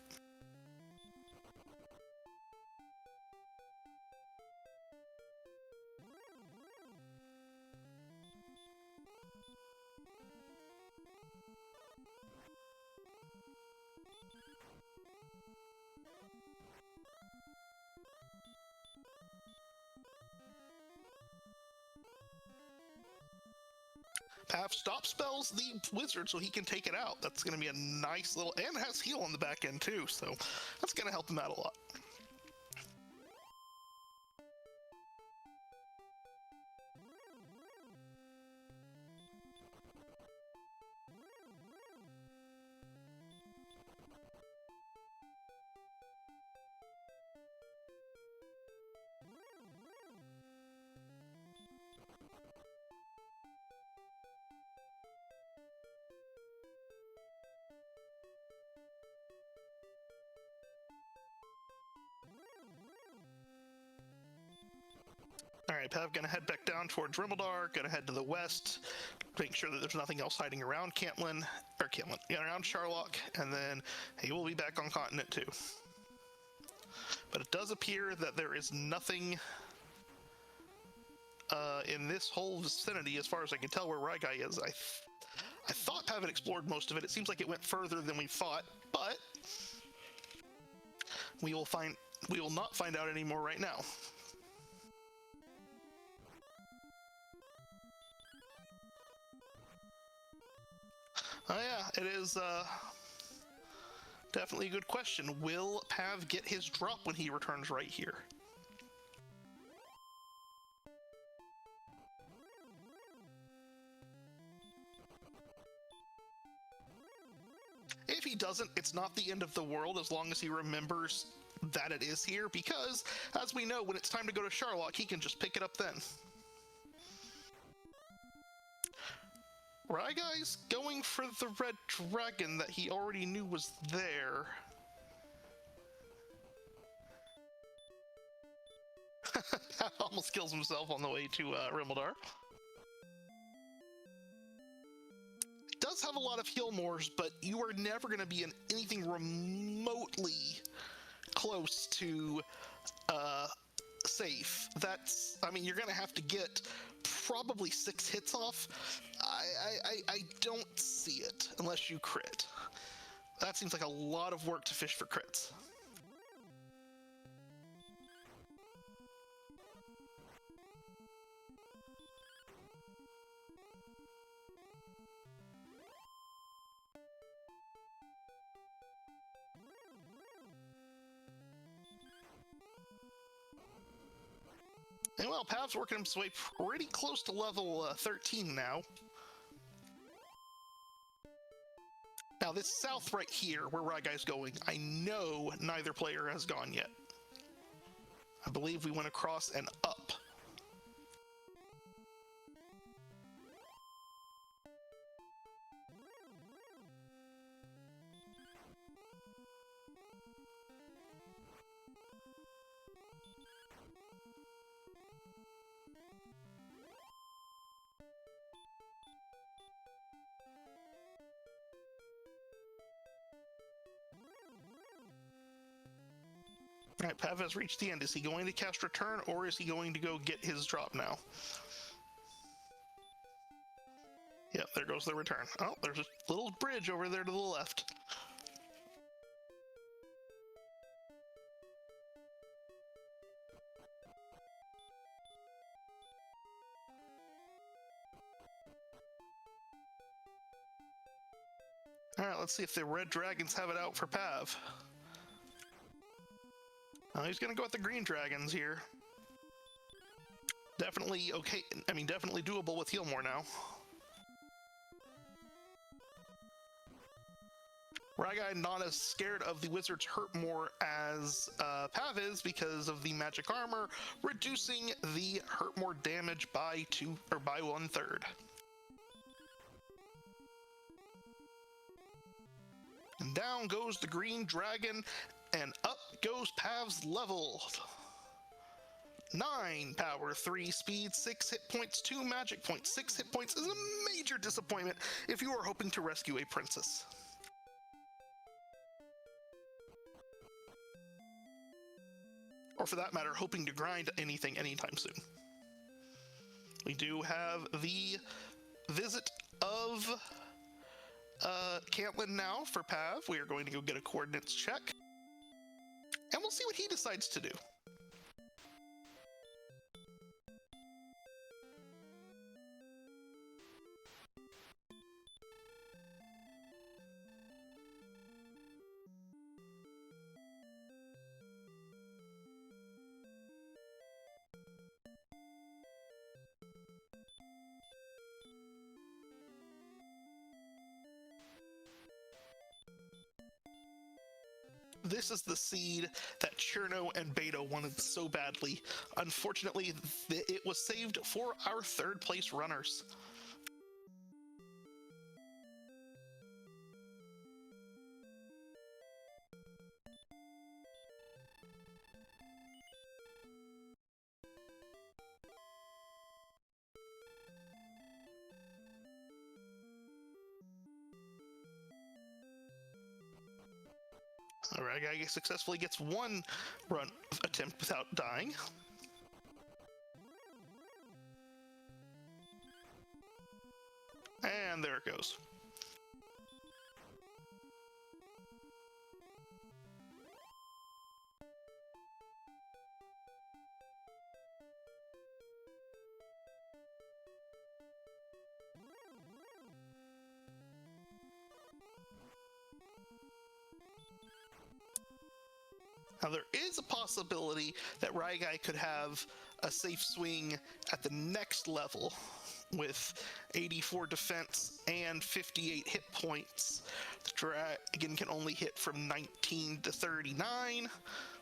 Pav stop spells the wizard so he can take it out. That's going to be a nice little, and has heal on the back end too, so that's going to help him out a lot. Alright, Pav gonna head back down towards Rimmildar, gonna head to the west, make sure that there's nothing else hiding around around Sharlock, and then he will be back on continent 2. But it does appear that there is nothing in this whole vicinity, as far as I can tell, where Ryguy is. I thought Pav had explored most of it. It seems like it went further than we thought, but we will not find out anymore right now. Oh yeah, it is definitely a good question. Will Pav get his drop when he returns right here? If he doesn't, it's not the end of the world as long as he remembers that it is here, because, as we know, when it's time to go to Sharlock, he can just pick it up then. Ryguy's going for the red dragon that he already knew was there. Almost kills himself on the way to Rimmildar. Does does have a lot of heal mores, but you are never going to be in anything remotely close to safe. That's, I mean, you're going to have to get probably 6 hits off. I don't see it unless you crit. That seems like a lot of work to fish for crits. And well, Pav's working his way pretty close to level 13 now. Now this south right here, where Ryguy's going, I know neither player has gone yet. I believe we went across and up. All right, Pav has reached the end. Is he going to cast Return, or is he going to go get his drop now? Yep, there goes the Return. Oh, there's a little bridge over there to the left. All right, let's see if the Red Dragons have it out for Pav. He's gonna go with the Green Dragons here. Definitely okay, I mean, definitely doable with Healmore now. Ryguy not as scared of the Wizard's Hurtmore as Pav is because of the magic armor, reducing the Hurtmore damage by 1/3. And down goes the Green Dragon, and up goes Pav's level. 9 power, 3 speed, 6 hit points, 2 magic points. 6 hit points is a major disappointment if you are hoping to rescue a princess. Or for that matter, hoping to grind anything anytime soon. We do have the visit of Cantlin now for Pav. We are going to go get a coordinates check. And we'll see what he decides to do. This is the seed that Cherno and Beta wanted so badly. Unfortunately, it was saved for our 3rd place runners. Alright, guy successfully gets 1 run attempt without dying. And there it goes. Now there is a possibility that Ryguy could have a safe swing at the next level with 84 defense and 58 hit points. The dragon can only hit from 19 to 39,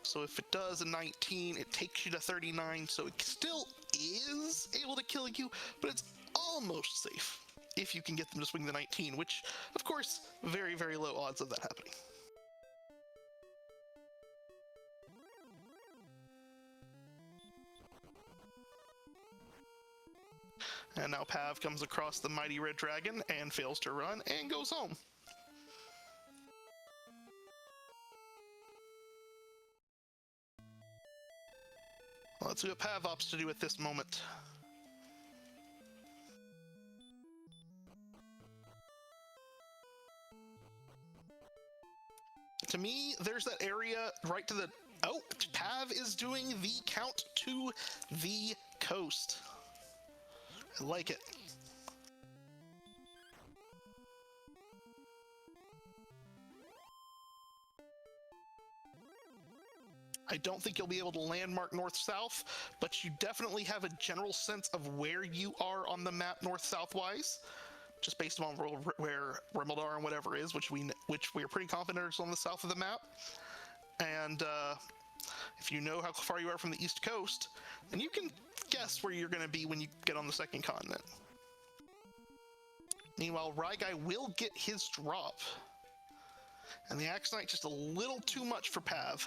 so if it does a 19, it takes you to 39, so it still is able to kill you, but it's almost safe if you can get them to swing the 19, which, of course, very, very low odds of that happening. And now Pav comes across the mighty red dragon and fails to run and goes home. Well, let's see what Pav opts to do at this moment. To me, there's that area right to the... Oh, Pav is doing the count to the coast. I like it. I don't think you'll be able to landmark north-south, but you definitely have a general sense of where you are on the map north-south-wise, just based on where Rimeldar and whatever is, which we are pretty confident is on the south of the map. And if you know how far you are from the east coast, then you can guess where you're going to be when you get on the second continent. Meanwhile, Ryguy will get his drop. And the Axe Knight just a little too much for Pav.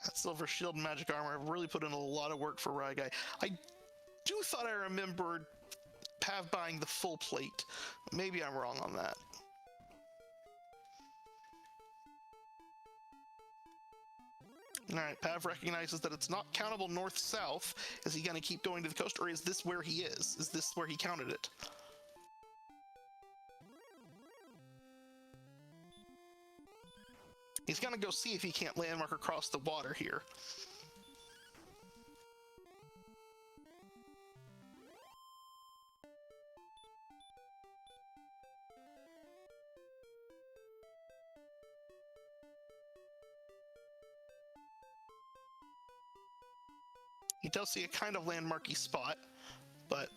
That Silver Shield and Magic Armor have really put in a lot of work for Ryguy. I do thought I remembered Pav buying the full plate. Maybe I'm wrong on that. Alright, Pav recognizes that it's not countable north-south. Is he going to keep going to the coast, or is this where he is? Is this where he counted it? He's going to go see if he can't landmark across the water here. He does see a kind of landmarky spot, but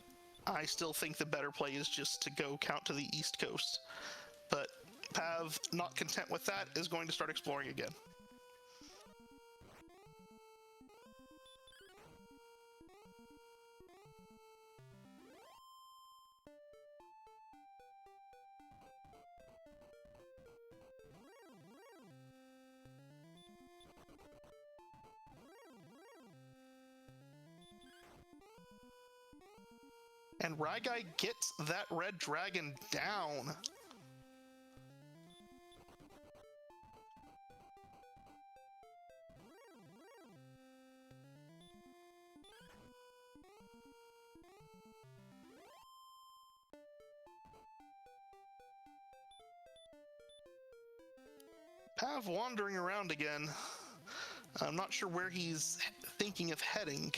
I still think the better play is just to go count to the east coast. But Pav, not content with that, is going to start exploring again. And Ryguy gets that red dragon down. Pav wandering around again. I'm not sure where he's thinking of heading.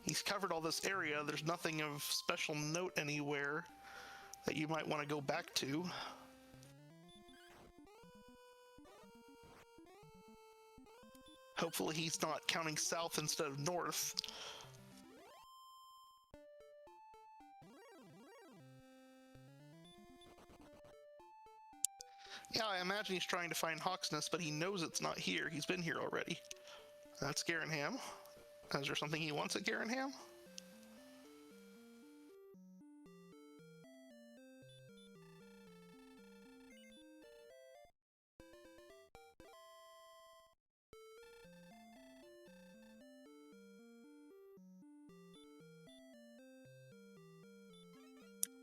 He's covered all this area. There's nothing of special note anywhere that you might want to go back to. Hopefully he's not counting south instead of north. Yeah, I imagine he's trying to find Hawksnest, but he knows it's not here. He's been here already. That's Garenham. Is there something he wants at Garenham?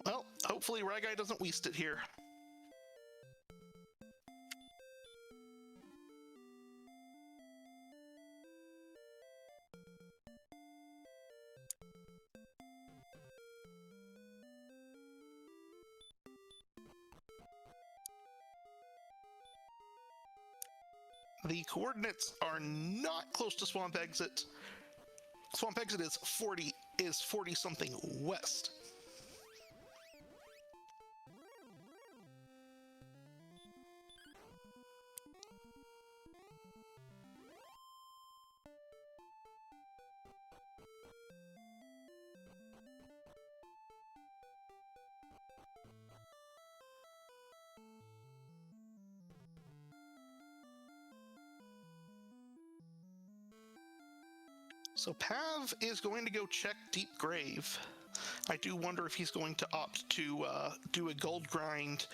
Well, hopefully Ryguy doesn't waste it here. The coordinates are not close to Swamp Exit. Swamp Exit is 40 something west. So Pav is going to go check Deep Grave. I do wonder if he's going to opt to do a gold grind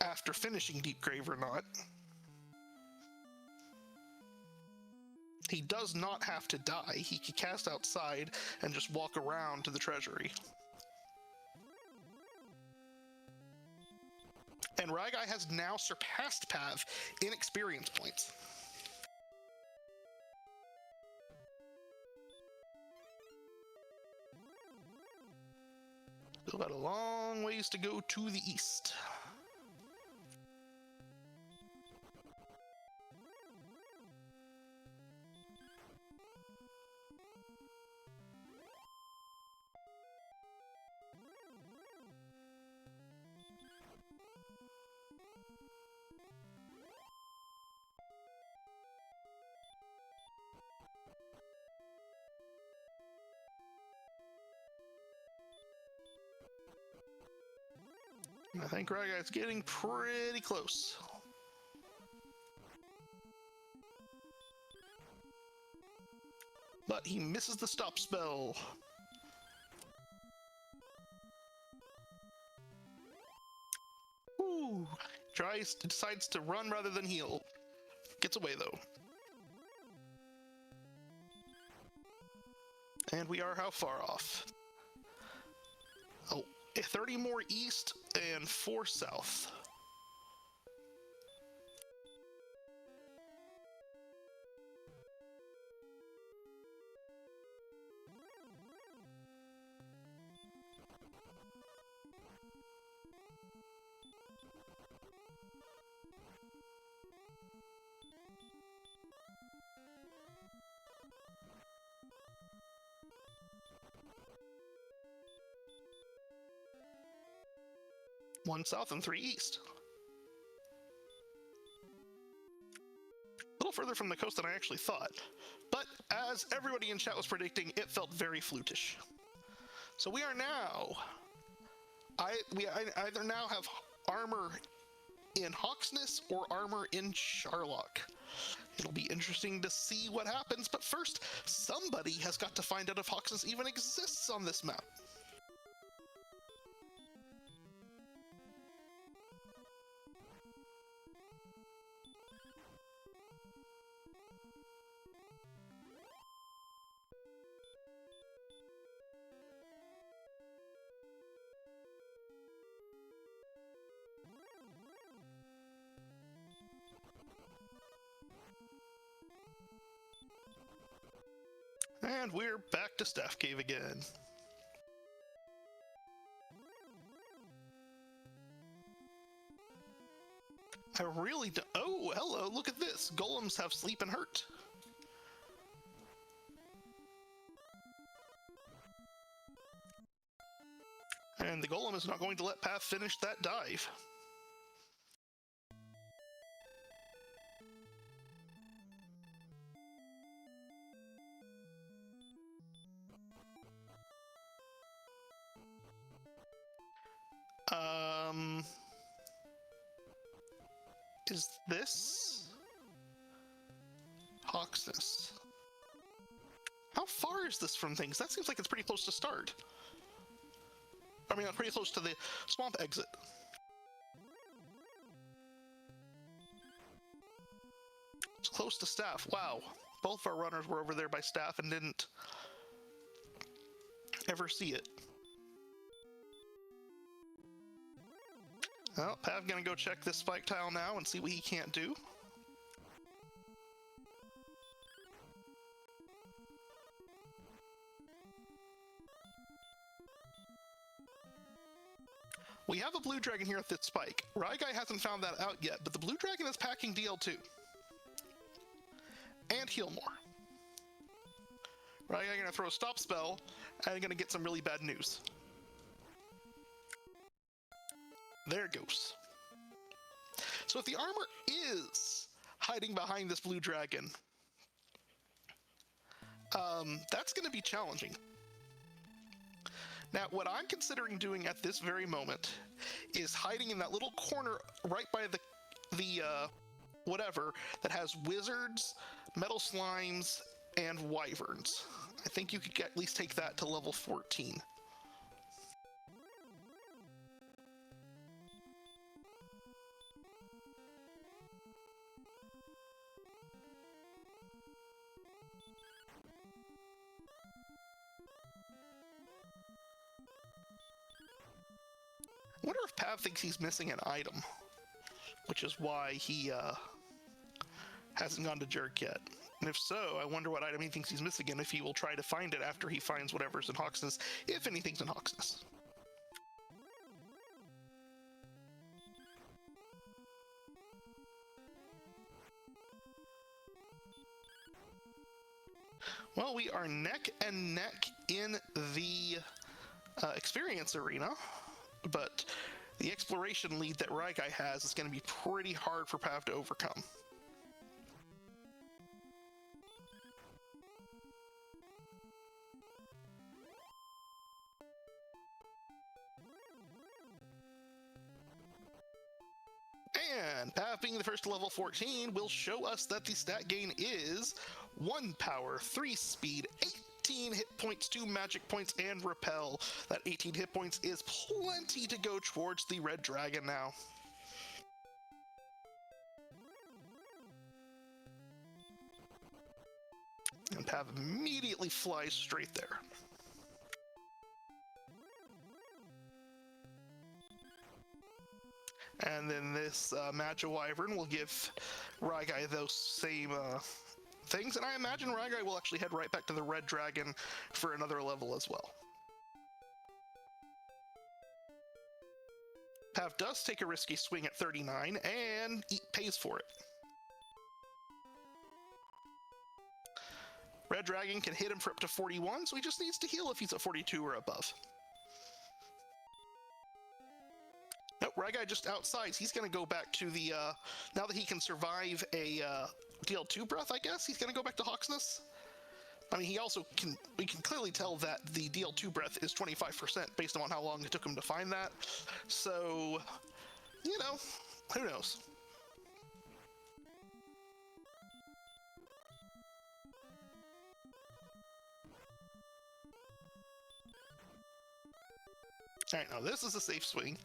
after finishing Deep Grave or not. He does not have to die. He can cast outside and just walk around to the treasury. And Ryguy has now surpassed Pav in experience points. Still got a long ways to go to the east. I think Ryguy's getting pretty close. But he misses the stop spell. Ooh, decides to run rather than heal. Gets away though. And we are how far off? Oh, 30 more east and 4 south. One south and 3 east. A little further from the coast than I actually thought, but as everybody in chat was predicting, it felt very flutish. So we are now, we either now have armor in Hawksness or armor in Charlock. It'll be interesting to see what happens, but first, somebody has got to find out if Hawksness even exists on this map. And we're back to Staff Cave again. I really don't... Oh, hello, look at this. Golems have sleep and hurt. And the golem is not going to let Path finish that dive. Is this Hawksness? How far is this from things? That seems like it's pretty close to start. I mean, pretty close to the swamp exit. It's close to Staff. Wow. Both of our runners were over there by Staff and didn't ever see it. Well, Pav's gonna go check this spike tile now and see what he can't do. We have a blue dragon here at this spike. Ryguy hasn't found that out yet, but the blue dragon is packing DL2. And heal more. Ryguy gonna throw a stop spell and gonna get some really bad news. There it goes. So if the armor is hiding behind this blue dragon, that's going to be challenging. Now, what I'm considering doing at this very moment is hiding in that little corner right by the whatever that has wizards, metal slimes, and wyverns. I think you could at least take that to level 14. wonder if Pav thinks he's missing an item, which is why he hasn't gone to Jerk yet. And if so, I wonder what item he thinks he's missing and if he will try to find it after he finds whatever's in Hawksness, if anything's in Hawksness. Well, we are neck and neck in the experience arena, but the exploration lead that Ryguy has is going to be pretty hard for Pav to overcome. And Pav, being the first to level 14, will show us that the stat gain is 1 power, 3 speed, 18 hit points, 2 magic points, and repel. That 18 hit points is plenty to go towards the red dragon now. And Pav immediately flies straight there. And then this Matcha Wyvern will give Ryguy those same things, and I imagine Ryguy will actually head right back to the red dragon for another level as well. Pav does take a risky swing at 39, and pays for it. Red dragon can hit him for up to 41, so he just needs to heal if he's at 42 or above. Nope, Ryguy just outsides. He's going to go back to the, now that he can survive a DL2 breath, I guess, he's going to go back to Hawksness. I mean, he also can, we can clearly tell that the DL2 breath is 25% based on how long it took him to find that. So, you know, who knows? Alright, now this is a safe swing.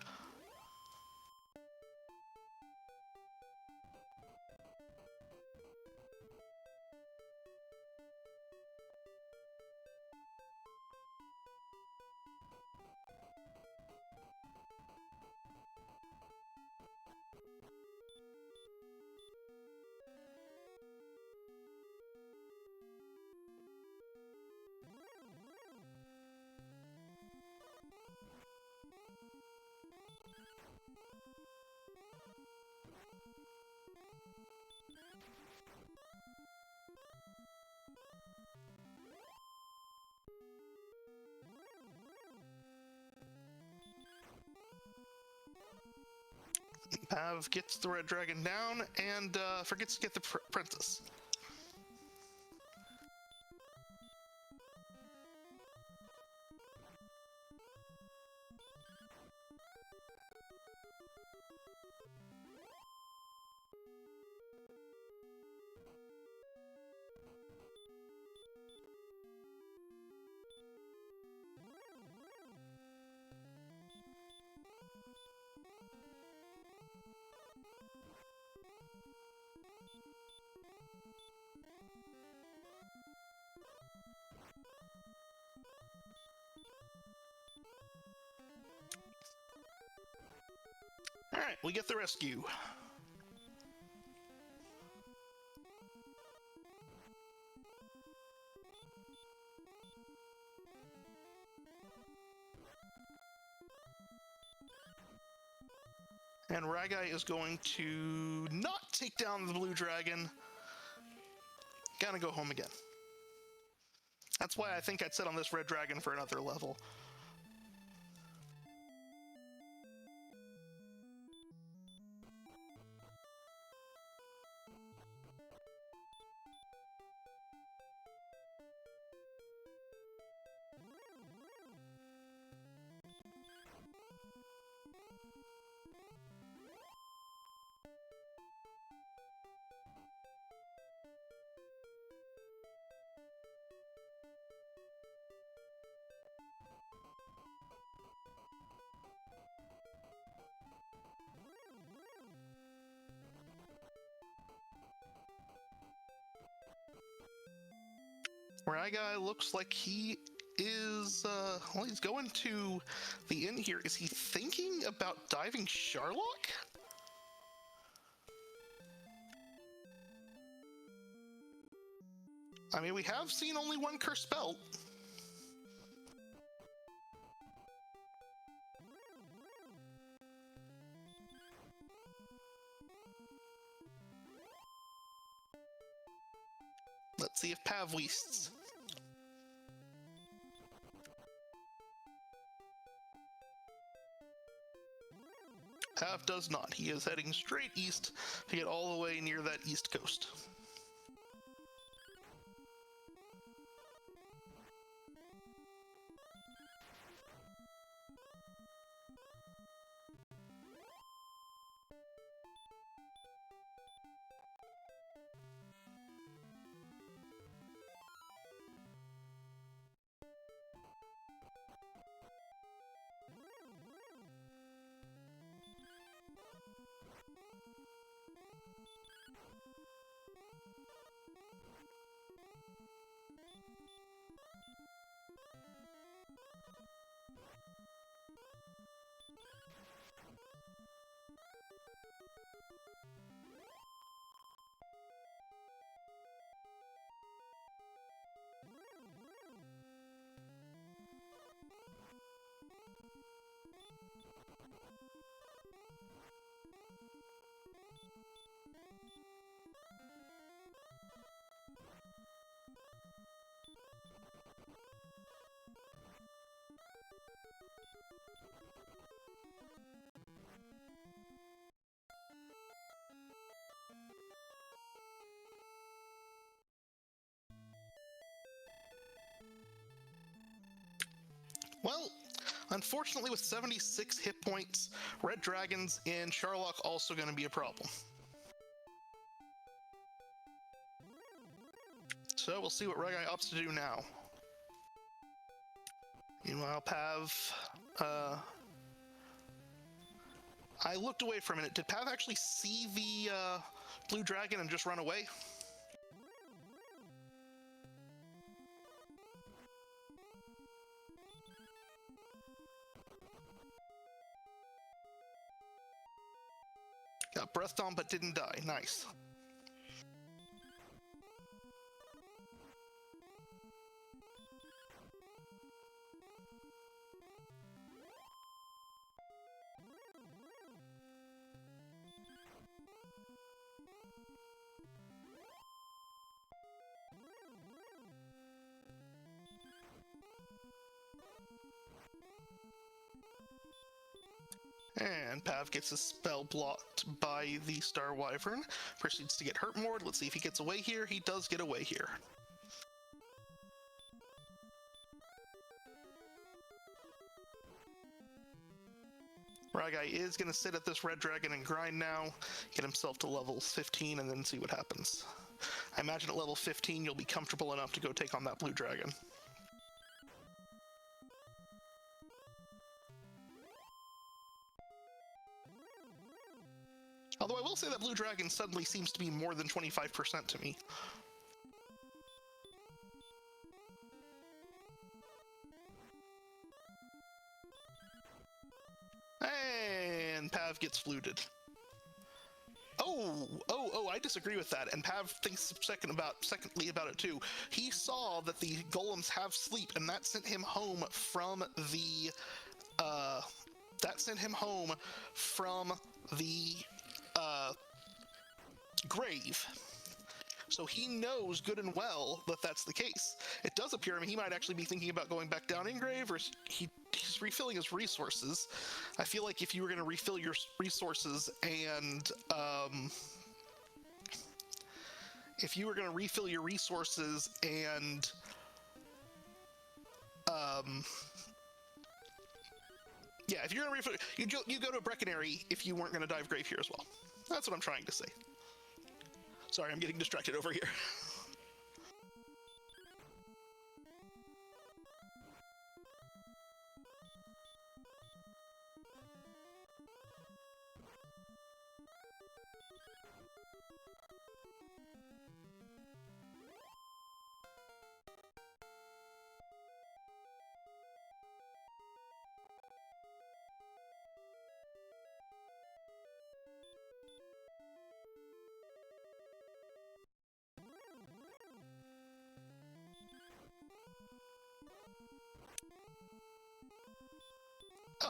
Pav gets the red dragon down and forgets to get the princess. Alright, we get the rescue. And Ryguy is going to not take down the blue dragon. Gotta go home again. That's why I think I'd sit on this red dragon for another level. Ryguy looks like he is, well, he's going to the inn here. Is he thinking about diving Sharlock? I mean, we have seen only one cursed belt. Let's see if Pav wastes. Pav does not. He is heading straight east to get all the way near that east coast. Well, unfortunately with 76 hit points, Red Dragons and Sharlock also going to be a problem. So we'll see what Regai opts to do now. Meanwhile, Pav, I looked away for a minute. Did Pav actually see the blue dragon and just run away? Got breathed on but didn't die. Nice. And Pav gets his spell blocked by the Star Wyvern. Proceeds to get hurt more. Let's see if he gets away here. He does get away here. Regai is going to sit at this red dragon and grind now, get himself to level 15, and then see what happens. I imagine at level 15 you'll be comfortable enough to go take on that blue dragon. Although I will say that blue dragon suddenly seems to be more than 25% to me. And Pav gets fluted. Oh, I disagree with that. And Pav thinks secondly about it too. He saw that the golems have sleep, and that sent him home from the grave. So he knows good and well that that's the case. It does appear, I mean, he might actually be thinking about going back down in grave, or he's refilling his resources. I feel like if you were going to refill your resources and yeah, if you're gonna refill, you go to a Brecconary if you weren't gonna dive grave here as well. That's what I'm trying to say. Sorry, I'm getting distracted over here.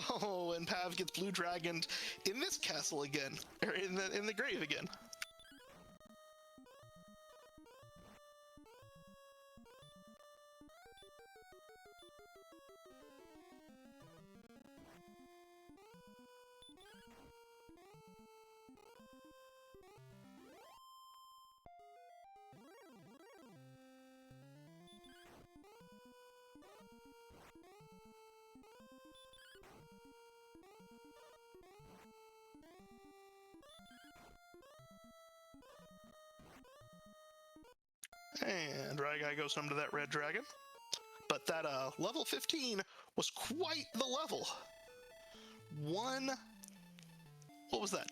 Oh, and Pav gets blue dragoned in this castle again, or in the grave again. And Ryguy goes home to that red dragon. But that level 15 was quite the level. What was that?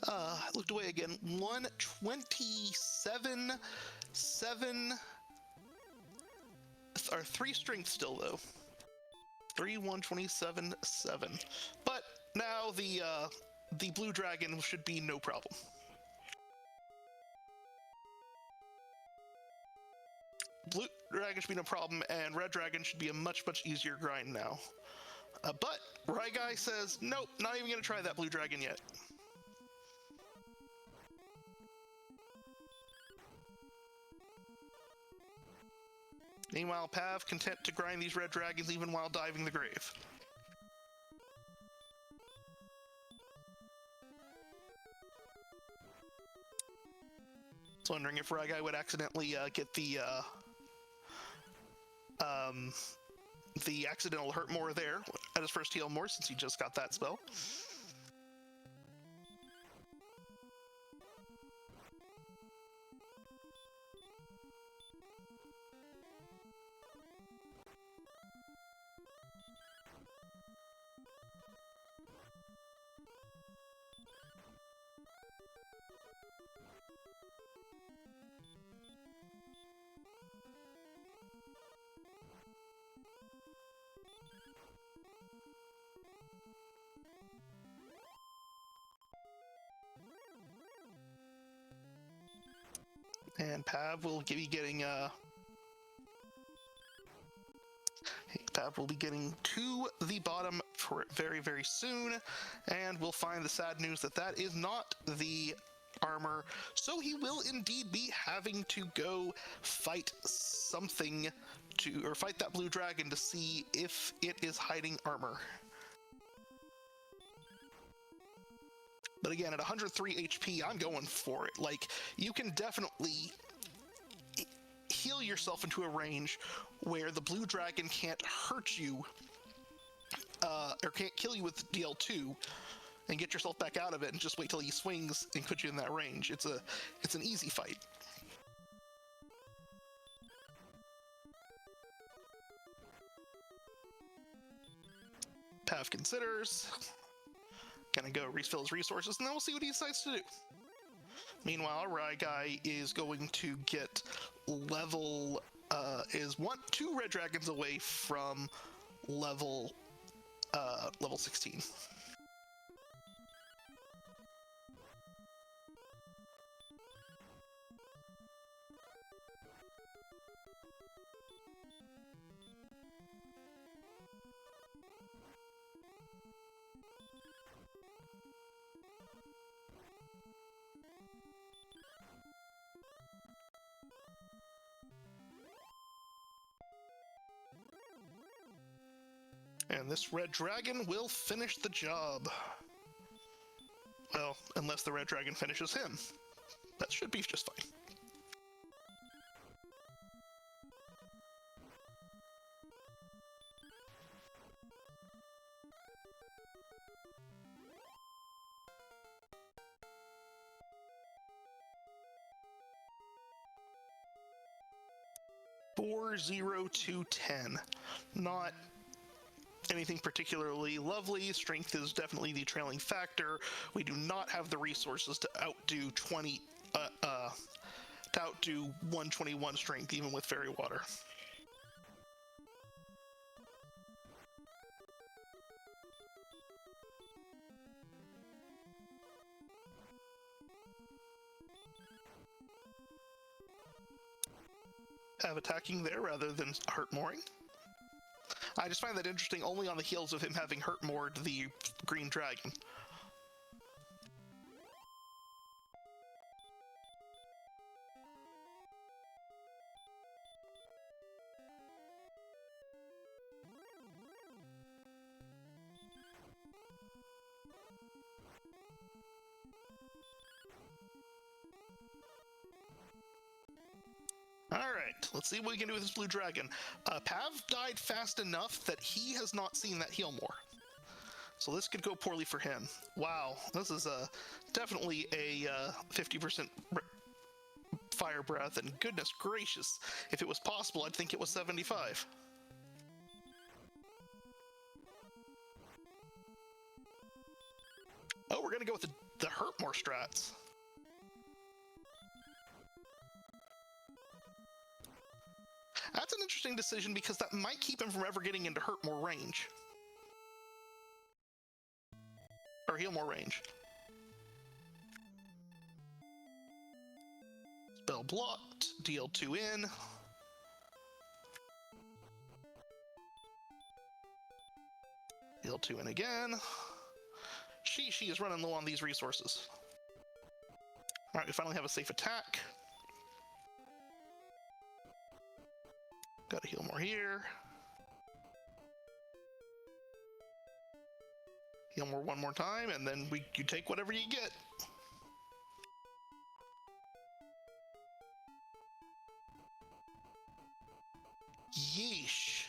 I looked away again. 127, 7, or 3 strength still though. 3, 127, 7. But now the blue dragon should be no problem. Blue dragon should be no problem, and red dragon should be a much easier grind now. But Ryguy says, nope, not even gonna try that blue dragon yet. Meanwhile, Pav content to grind these red dragons even while diving the grave. I was wondering if Ryguy would accidentally get the accidental hurt more there at his first heal more, since he just got that spell. And Pav will be getting to the bottom for very soon, and we'll find the sad news that is not the armor, so he will indeed be having to go fight something or fight that blue dragon to see if it is hiding armor. But again, at 103 HP, I'm going for it. Like, you can definitely heal yourself into a range where the blue dragon can't hurt you, or can't kill you with DL2, and get yourself back out of it and just wait till he swings and put you in that range. It's an easy fight. Pav considers. Gonna go refill his resources, and then we'll see what he decides to do. Meanwhile, Ryguy is going to get level, two red dragons away from level 16. And this red dragon will finish the job. Well, unless the red dragon finishes him. That should be just fine. Four, 0, 2, 10. Not anything particularly lovely. Strength is definitely the trailing factor. We do not have the resources to outdo 121 strength, even with fairy water. Have attacking there rather than hurt mooring. I just find that interesting only on the heels of him having hurt more the green dragon. Alright, let's see what we can do with this blue dragon. Pav died fast enough that he has not seen that heal more. So this could go poorly for him. Wow, this is definitely a 50% fire breath, and goodness gracious, if it was possible, I'd think it was 75. Oh, we're gonna go with the hurt more strats. That's an interesting decision because that might keep him from ever getting into hurt more range. Or heal more range. Spell blocked, deal 2 in. Deal 2 in again. She is running low on these resources. Alright, we finally have a safe attack. Gotta heal more here. Heal more one more time, and then you take whatever you get. Yeesh.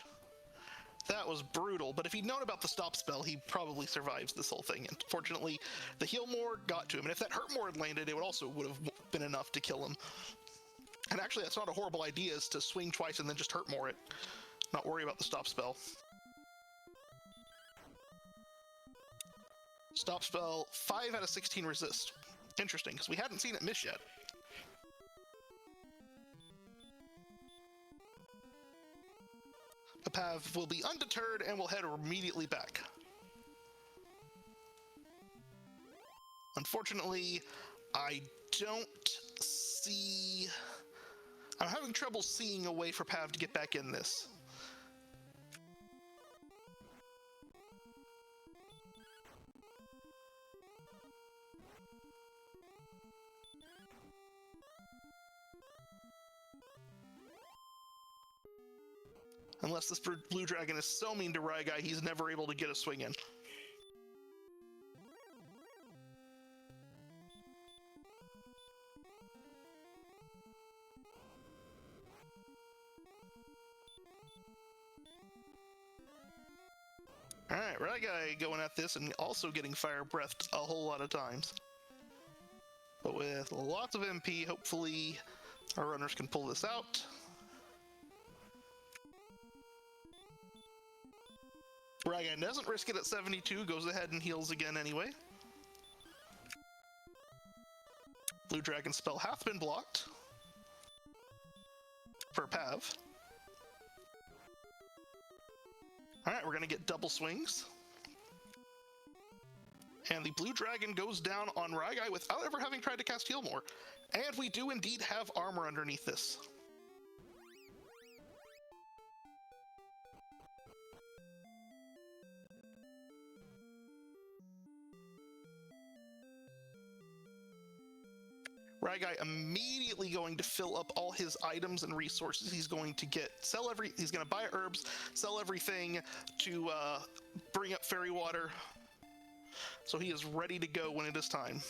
That was brutal, but if he'd known about the stop spell, he probably survives this whole thing. And fortunately, the heal more got to him, and if that hurt more had landed, it would have been enough to kill him. And actually, that's not a horrible idea, is to swing twice and then just hurt more it. Not worry about the stop spell. Stop spell, 5 out of 16 resist. Interesting, because we hadn't seen it miss yet. The Pav will be undeterred and will head immediately back. Unfortunately, I don't see... I'm having trouble seeing a way for Pav to get back in this. Unless this blue dragon is so mean to Ryguy, he's never able to get a swing in. Alright, Ryguy going at this and also getting fire breathed a whole lot of times. But with lots of MP, hopefully our runners can pull this out. Ryguy doesn't risk it at 72, goes ahead and heals again anyway. Blue Dragon spell hath been blocked for Pav. Alright, we're gonna get double swings. And the Blue Dragon goes down on Ryguy without ever having tried to cast Heal More. And we do indeed have armor underneath this. Ryguy immediately going to fill up all his items and resources. He's going to he's going to buy herbs, sell everything to bring up fairy water. So he is ready to go when it is time.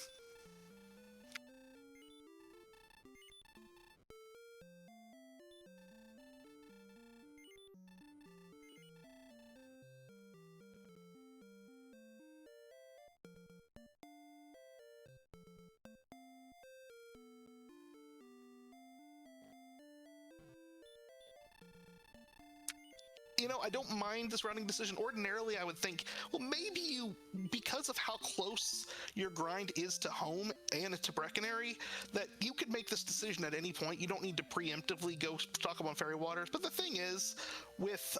You know, I don't mind this running decision. Ordinarily, I would think, well, maybe because of how close your grind is to home and to Brecconary, that you could make this decision at any point. You don't need to preemptively go stock up on Fairy Waters. But the thing is, with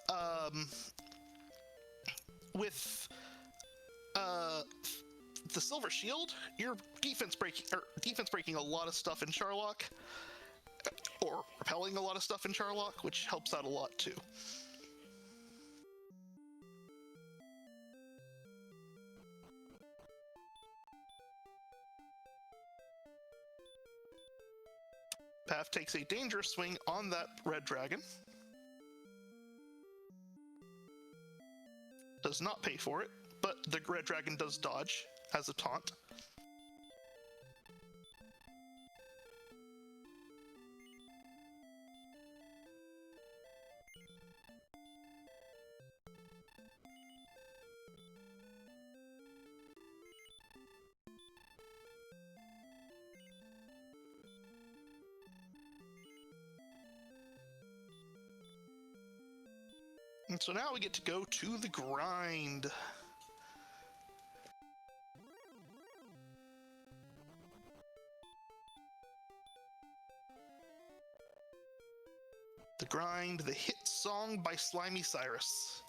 the Silver Shield, you're defense breaking a lot of stuff in Charlock, or repelling a lot of stuff in Charlock, which helps out a lot too. Path takes a dangerous swing on that red dragon. Does not pay for it, but the red dragon does dodge as a taunt. And so now we get to go to the grind. The grind, the hit song by Slimy Cyrus.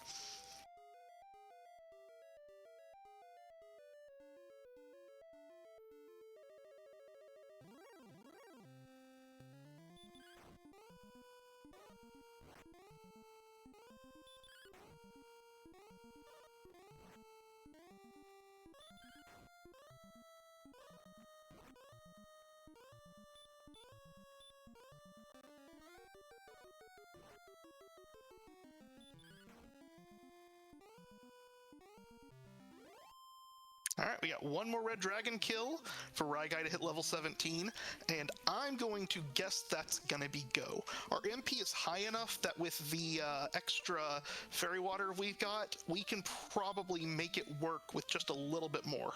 All right, we got one more red dragon kill for Ryguy to hit level 17, and I'm going to guess that's gonna be go. Our MP is high enough that with the extra fairy water we've got, we can probably make it work with just a little bit more.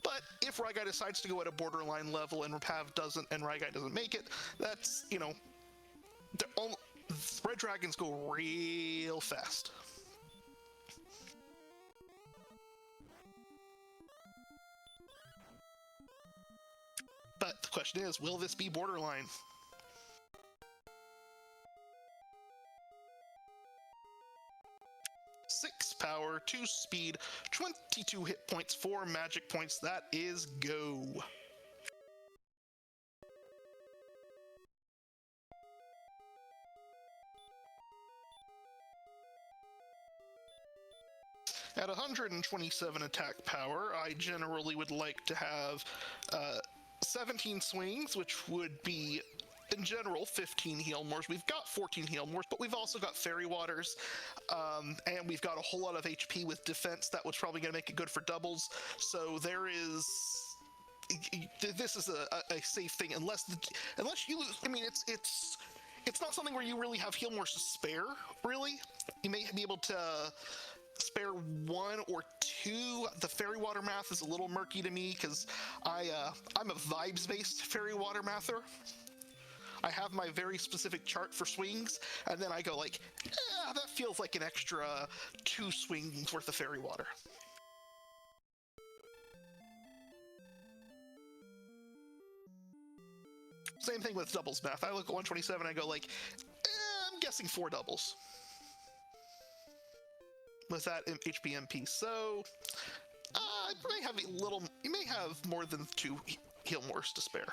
But if Ryguy decides to go at a borderline level and Pav doesn't, and Ryguy doesn't make it, that's, you know, red dragons go real fast. But the question is, will this be borderline? Six power, 2 speed, 22 hit points, 4 magic points. That is go. At 127 attack power, I generally would like to have 17 swings, which would be, in general, 15 heal mores. We've got 14 heal mores, but we've also got fairy waters, and we've got a whole lot of HP with defense. That was probably going to make it good for doubles. So there is... This is a safe thing, unless you lose. I mean, it's not something where you really have heal mores to spare, really. You may be able to spare 1 or 2. The fairy water math is a little murky to me because I'm a vibes-based fairy water mather. I have my very specific chart for swings, and then I go like, that feels like an extra 2 swings worth of fairy water. Same thing with doubles math. I look at 127, I go like, I'm guessing 4 doubles with that HBMP. So you may have more than 2 heal mores to spare.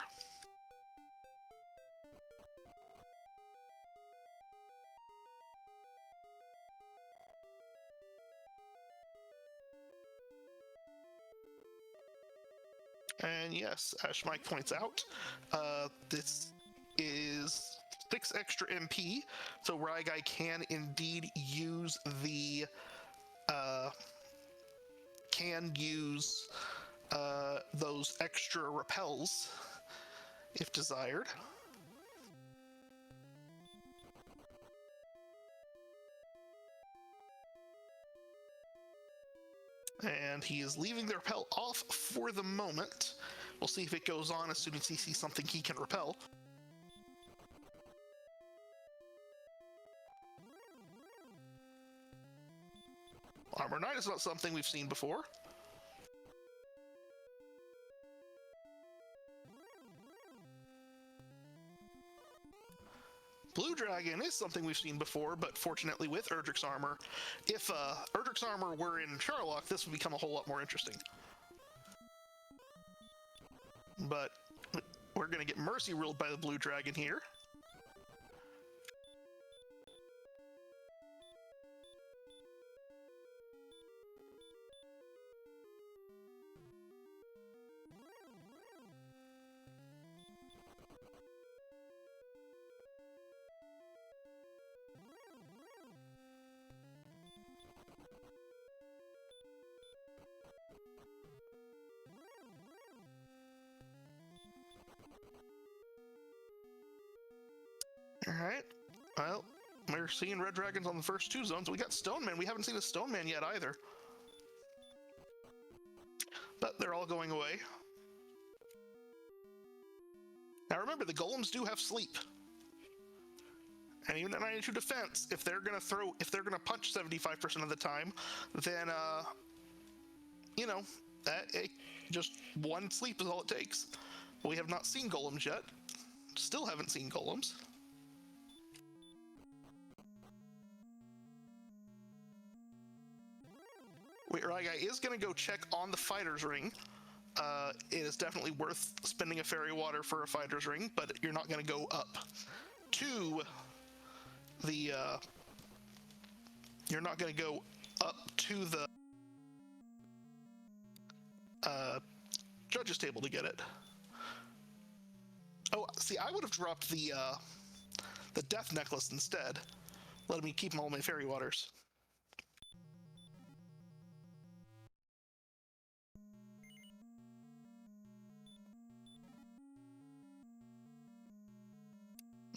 And yes, as Mike points out, this is 6 extra MP, so Ryguy can indeed use the those extra repels if desired. And he is leaving the repel off for the moment. We'll see if it goes on as soon as he sees something he can repel. Armor Knight is not something we've seen before. Blue Dragon is something we've seen before, but fortunately with Erdrick's armor. If Erdrick's armor were in Charlock, this would become a whole lot more interesting. But we're going to get Mercy ruled by the Blue Dragon here. Alright. Well, we're seeing red dragons on the first two zones. We got Stoneman. We haven't seen a Stoneman yet either. But they're all going away. Now remember, the golems do have sleep. And even at 92 defense, if they're gonna punch 75% of the time, then you know, just one sleep is all it takes. We have not seen golems yet. Still haven't seen golems. Ryguy is going to go check on the fighter's ring. It is definitely worth spending a fairy water for a fighter's ring, but you're not going to go up to the you're not going to go up to the judges table to get it. Oh, see, I would have dropped the death necklace instead, letting me keep all my fairy waters.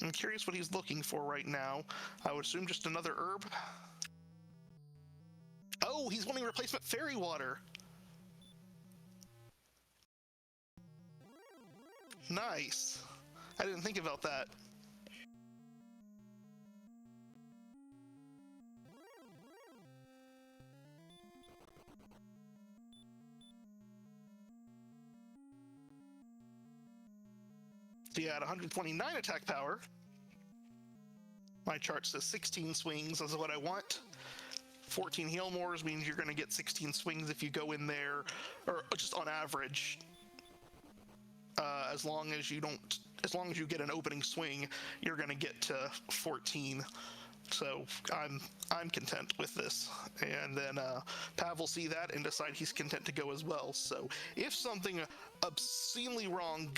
I'm curious what he's looking for right now. I would assume just another herb. Oh, he's wanting replacement fairy water. Nice. I didn't think about that. So yeah, at 129 attack power, my chart says 16 swings is what I want. 14 heal mores means you're going to get 16 swings if you go in there, or just on average. As long as you get an opening swing, you're going to get to 14. So I'm content with this. And then Pav will see that and decide he's content to go as well. So if something obscenely wrong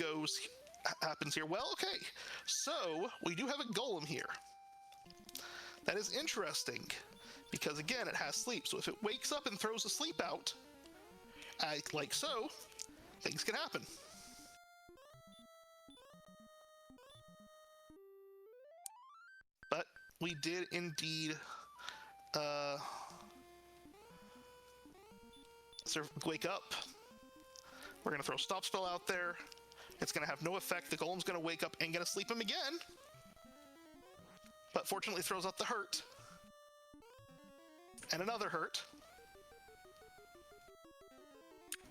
happens here, well, okay. So we do have a golem here. That is interesting because again, it has sleep. So if it wakes up and throws a sleep out, like so, things can happen. But we did indeed wake up. We're going to throw Stop Spell out there. It's going to have no effect. The golem's going to wake up and going to sleep him again. But fortunately throws out the hurt. And another hurt.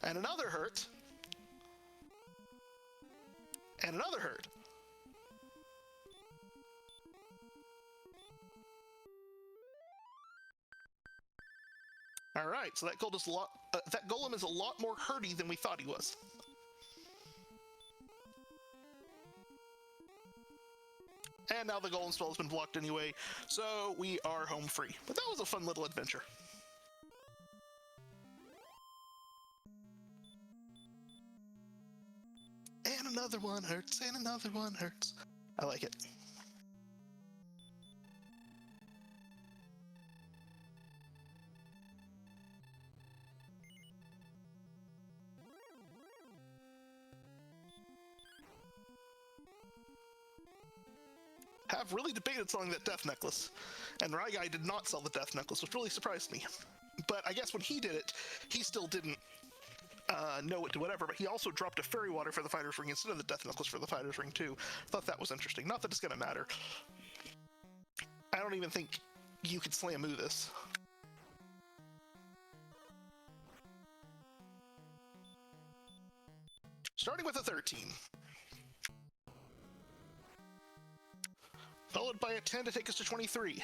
And another hurt. And another hurt. All right, so that golem is a lot more hurty than we thought he was. And now the golem spell has been blocked anyway, so we are home free. But that was a fun little adventure. And another one hurts, and another one hurts. I like it. Have really debated selling that death necklace, and Ryguy did not sell the death necklace, which really surprised me. But I guess when he did it, he still didn't know it to whatever, but he also dropped a fairy water for the fighter's ring instead of the death necklace for the fighter's ring too. Thought that was interesting. Not that it's gonna matter. I don't even think you could Slamu this. Starting with a 13. Followed by a 10 to take us to 23.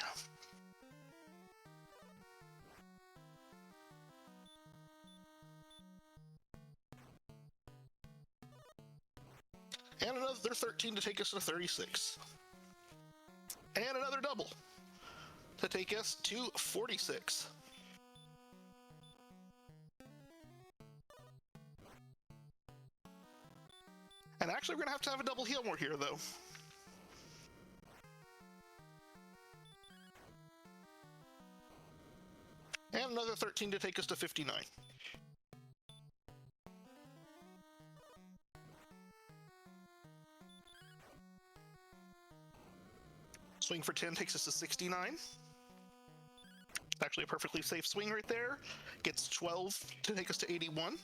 And another 13 to take us to 36. And another double to take us to 46. And actually, we're going to have a double heal more here, though. And another 13 to take us to 59. Swing for 10 takes us to 69. Actually a perfectly safe swing right there. Gets 12 to take us to 81.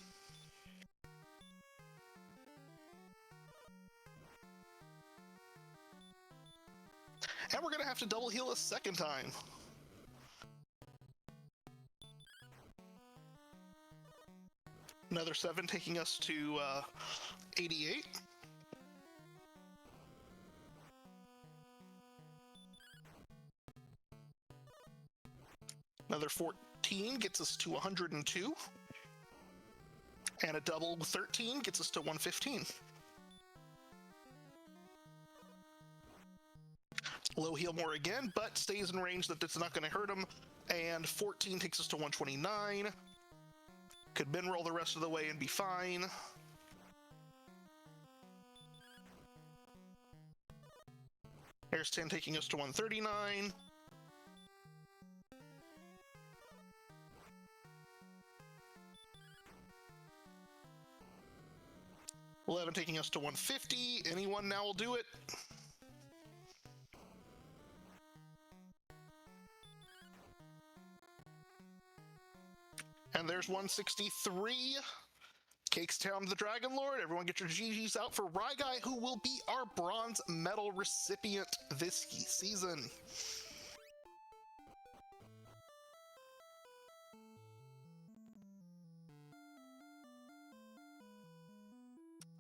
And we're going to have to double heal a second time. Another 7 taking us to 88. Another 14 gets us to 102. And a double 13 gets us to 115. Low heal more again, but stays in range that it's not going to hurt him. And 14 takes us to 129. Could bin roll the rest of the way and be fine. There's 10 taking us to 139. $11 taking us to 150. Anyone now will do it. And there's 163. Cakes down to the Dragon Lord. Everyone get your GGs out for Ryguy, who will be our bronze medal recipient this season.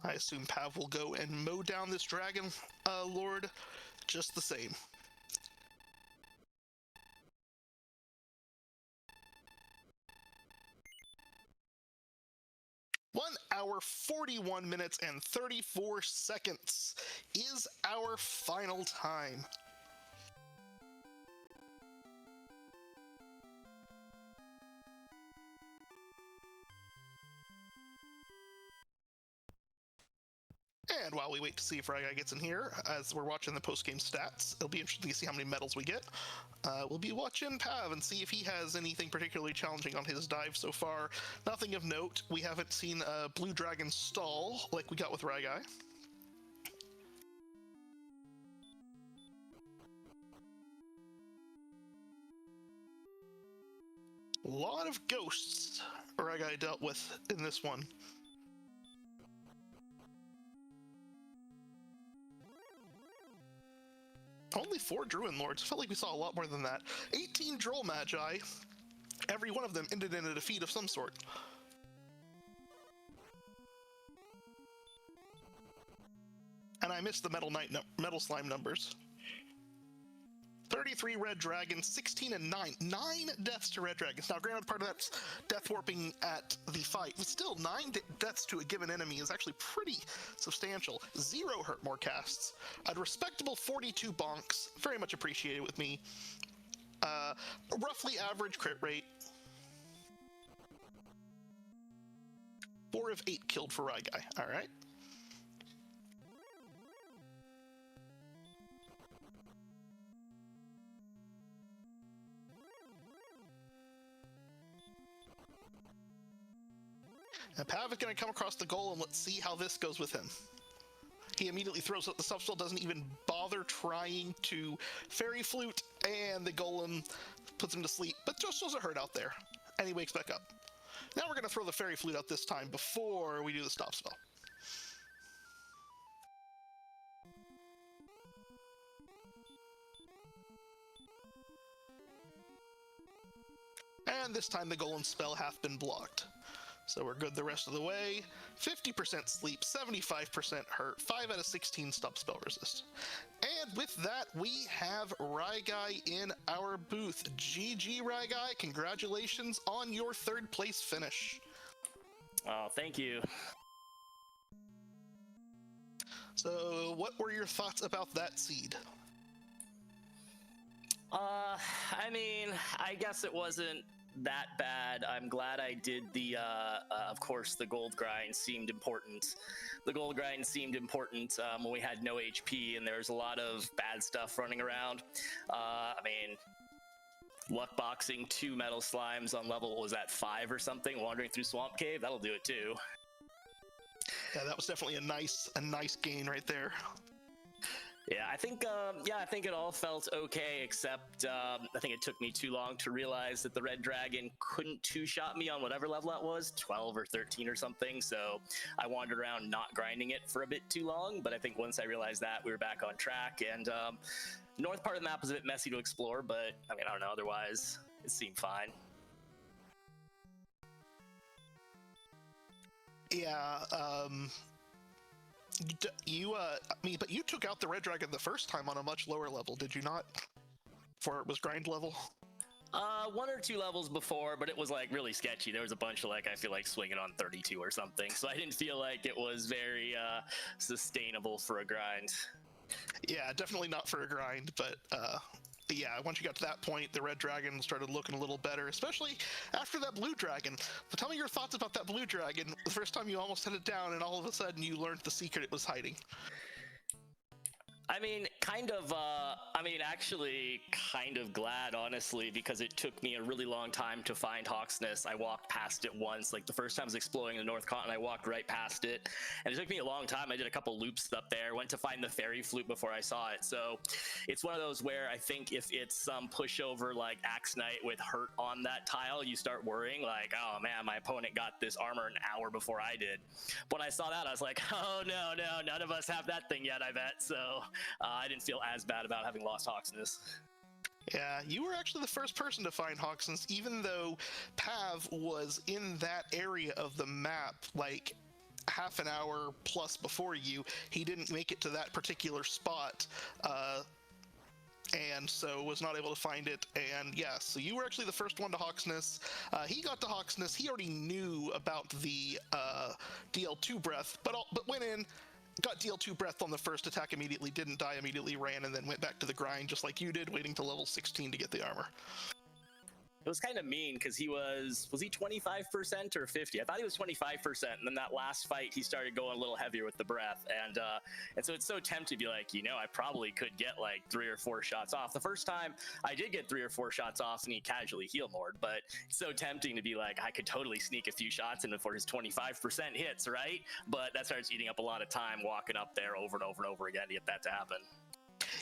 I assume Pav will go and mow down this Dragon Lord just the same. 1 hour, 41 minutes, and 34 seconds is our final time. And while we wait to see if Ryguy gets in here, as we're watching the post-game stats, it'll be interesting to see how many medals we get. We'll be watching Pav and see if he has anything particularly challenging on his dive so far. Nothing of note. We haven't seen a Blue Dragon stall like we got with Ryguy. A lot of ghosts Ryguy dealt with in this one. Only 4 Druid Lords. Felt like we saw a lot more than that. 18 Droll Magi. Every one of them ended in a defeat of some sort. And I missed the Metal Slime numbers. 33 Red Dragons, 16 and 9. 9 deaths to Red Dragons. Now, granted, part of that's death warping at the fight, but still, 9 deaths to a given enemy is actually pretty substantial. 0 hurt more casts. A respectable 42 bonks, very much appreciated with me. Roughly average crit rate. 4 of 8 killed for Ryguy. All right. And Pav is going to come across the golem. Let's see how this goes with him. He immediately throws up the subspell, doesn't even bother trying to Fairy Flute, and the golem puts him to sleep, but just doesn't hurt out there. And he wakes back up. Now we're going to throw the Fairy Flute out this time before we do the stop spell. And this time the golem spell hath been blocked. So we're good the rest of the way. 50% sleep, 75% hurt, 5 out of 16 stop spell resist. And with that, we have Ryguy in our booth. GG, Ryguy. Congratulations on your 3rd place finish.
Oh, thank you.
So what were your thoughts about that seed?
I mean, I guess it wasn't that bad. I'm glad I did the, of course, the gold grind seemed important. The gold grind seemed important when we had no HP and there was a lot of bad stuff running around. I mean, luck boxing 2 metal slimes on level, was that 5 or something, wandering through Swamp Cave, that'll do it too.
Yeah, that was definitely a nice gain right there.
Yeah, I think it all felt okay, except I think it took me too long to realize that the red dragon couldn't two-shot me on whatever level that was, 12 or 13 or something. So I wandered around not grinding it for a bit too long. But I think once I realized that, we were back on track. And the north part of the map was a bit messy to explore, but I mean, I don't know. Otherwise, it seemed fine.
Yeah. But you took out the red dragon the first time on a much lower level, did you not? Before it was grind level.
One or two levels before, but it was like really sketchy. There was a bunch of like, I feel like swinging on 32 or something. So I didn't feel like it was very sustainable for a grind.
Yeah, definitely not for a grind, but yeah, once you got to that point, the red dragon started looking a little better, especially after that blue dragon. But tell me your thoughts about that blue dragon. The first time you almost had it down, and all of a sudden you learned the secret it was hiding.
I mean, actually kind of glad, honestly, because it took me a really long time to find Hawksness. I walked past it once, like the first time I was exploring the North Continent, I walked right past it, and it took me a long time. I did a couple loops up there, went to find the fairy flute before I saw it. So it's one of those where I think if it's some pushover like Axe Knight with hurt on that tile, you start worrying like, oh man, my opponent got this armor an hour before I did. When I saw that, I was like, oh no, none of us have that thing yet, I bet. So I didn't feel as bad about having lost Hawksness.
Yeah, you were actually the first person to find Hawksness, even though Pav was in that area of the map, like half an hour plus before you. He didn't make it to that particular spot, and so was not able to find it. And yeah, so you were actually the first one to Hawksness. He got to Hawksness. He already knew about the DL2 breath, but went in, got DL2 breath on the first attack immediately, didn't die immediately, ran, and then went back to the grind just like you did, waiting to level 16 to get the armor.
It was kind of mean because he was he 25% or 50? I thought he was 25%, and then that last fight he started going a little heavier with the breath, and so it's so tempting to be like, I probably could get like 3 or 4 shots off. The first time I did get 3 or 4 shots off, and he casually heal moored, but it's so tempting to be like, I could totally sneak a few shots in before his 25% hits, right? But that starts eating up a lot of time walking up there over and over and over again to get that to happen.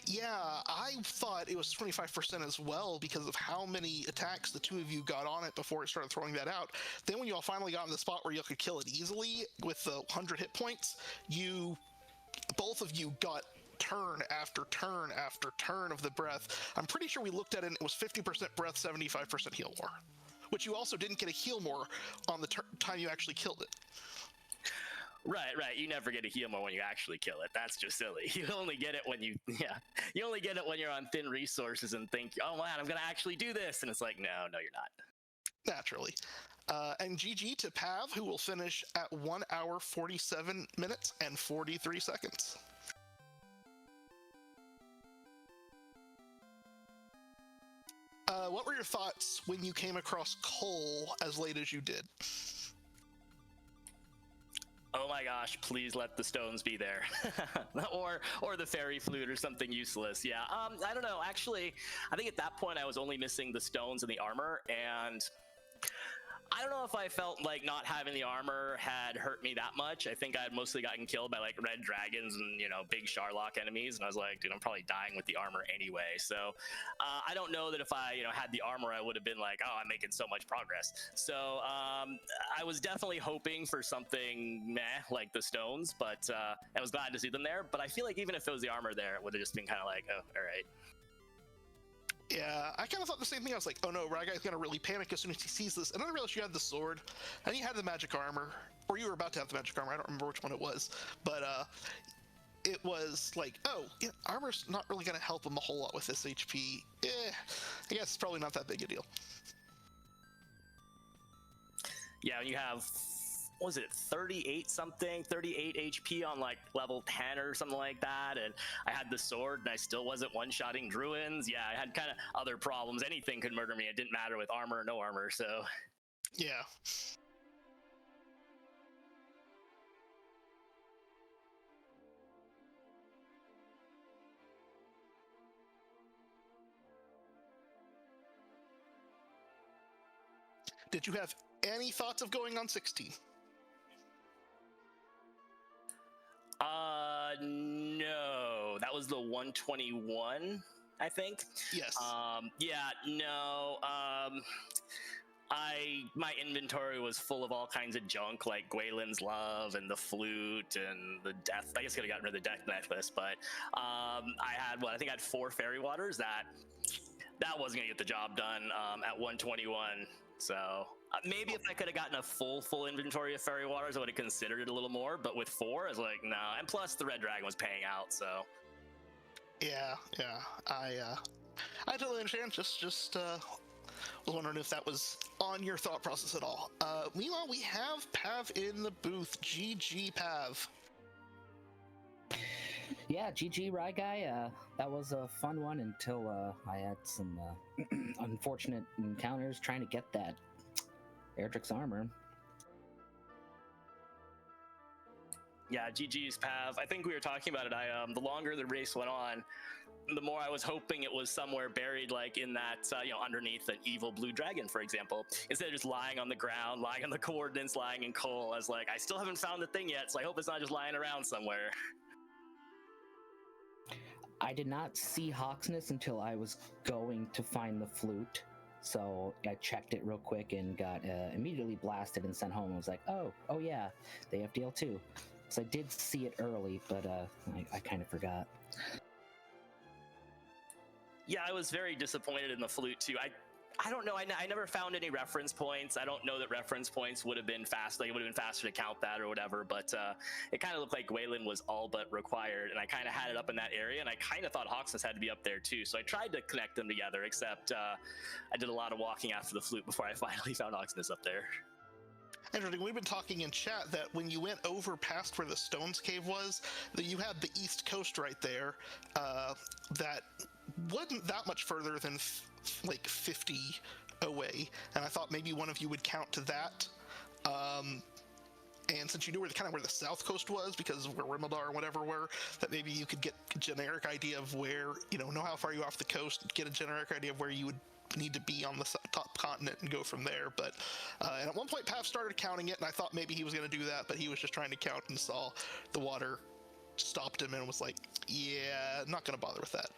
Yeah, I thought it was 25% as well because of how many attacks the two of you got on it before it started throwing that out. Then when you all finally got in the spot where you could kill it easily with the 100 hit points, both of you got turn after turn after turn of the breath. I'm pretty sure we looked at it and it was 50% breath, 75% heal more, which you also didn't get a heal more on the time you actually killed it.
Right. You never get a heal more when you actually kill it. That's just silly. You only get it when you only get it when you're on thin resources and think, oh man, I'm gonna actually do this, and it's like, no, you're not.
Naturally. And GG to Pav, who will finish at 1 hour 47 minutes and 43 seconds. What were your thoughts when you came across Cole as late as you did?
Oh my gosh, please let the stones be there. or the fairy flute or something useless. Yeah, I don't know. Actually, I think at that point I was only missing the stones and the armor, and I don't know if I felt like not having the armor had hurt me that much. I think I had mostly gotten killed by like red dragons and, big Sharlock enemies. And I was like, dude, I'm probably dying with the armor anyway. So I don't know that if I, had the armor, I would have been like, oh, I'm making so much progress. So I was definitely hoping for something meh, like the stones, but I was glad to see them there. But I feel like even if it was the armor there, it would have just been kind of like, oh, all right.
Yeah, I kind of thought the same thing. I was like, oh no, Ryguy's gonna really panic as soon as he sees this. And then I realized you had the sword, and you had the magic armor, or you were about to have the magic armor. I don't remember which one it was, but it was like, oh, armor's not really gonna help him a whole lot with this HP. I guess it's probably not that big a deal.
Yeah, you have, what was it, 38 HP on like level 10 or something like that, and I had the sword and I still wasn't one-shotting druids. Yeah, I had kind of other problems. Anything could murder me. It didn't matter with armor or no armor, so
yeah. Did you have any thoughts of going on 16?
No, that was the 121, I think.
Yes.
Yeah, no. My inventory was full of all kinds of junk, like Gwaylin's Love and the flute and the death. I guess I could have gotten rid of the death necklace, but I think I had 4 fairy waters. That wasn't gonna get the job done at 121. So maybe if I could have gotten a full inventory of fairy waters, I would have considered it a little more. But with 4, I was like, no. And plus, the red dragon was paying out, so.
Yeah. I totally understand. Just was wondering if that was on your thought process at all. Meanwhile, we have Pav in the booth. GG, Pav.
Yeah, GG, Rye Guy. That was a fun one until I had some unfortunate encounters trying to get that Erdrick's armor.
Yeah, GG's, Pav. I think we were talking about it. The longer the race went on, the more I was hoping it was somewhere buried, like in that, underneath an evil blue dragon, for example. Instead of just lying on the ground, lying on the coordinates, lying in coal. I was like, I still haven't found the thing yet, so I hope it's not just lying around somewhere.
I did not see Hawksness until I was going to find the flute. So I checked it real quick and got immediately blasted and sent home. I was like, oh yeah, they have DL too. So I did see it early, but I kind of forgot.
Yeah, I was very disappointed in the flute too. I don't know. I never found any reference points. I don't know that reference points would have been fast. Like, it would have been faster to count that or whatever. But it kind of looked like Gwaylin was all but required, and I kind of had it up in that area, and I kind of thought Hawksness had to be up there too. So I tried to connect them together, except I did a lot of walking after the flute before I finally found Hawksness up there.
Interesting. We've been talking in chat that when you went over past where the Stones Cave was, that you had the East Coast right there. That wasn't that much further than like 50 away, and I thought maybe one of you would count to that. And since you knew where the South Coast was, because of where Rimmildar or whatever were, that maybe you could get a generic idea of where, know how far you off the coast, get a generic idea of where you would need to be on the top continent and go from there. But and at one point Pav started counting it, and I thought maybe he was going to do that, but he was just trying to count and saw the water stopped him and was like, yeah, not going to bother with that.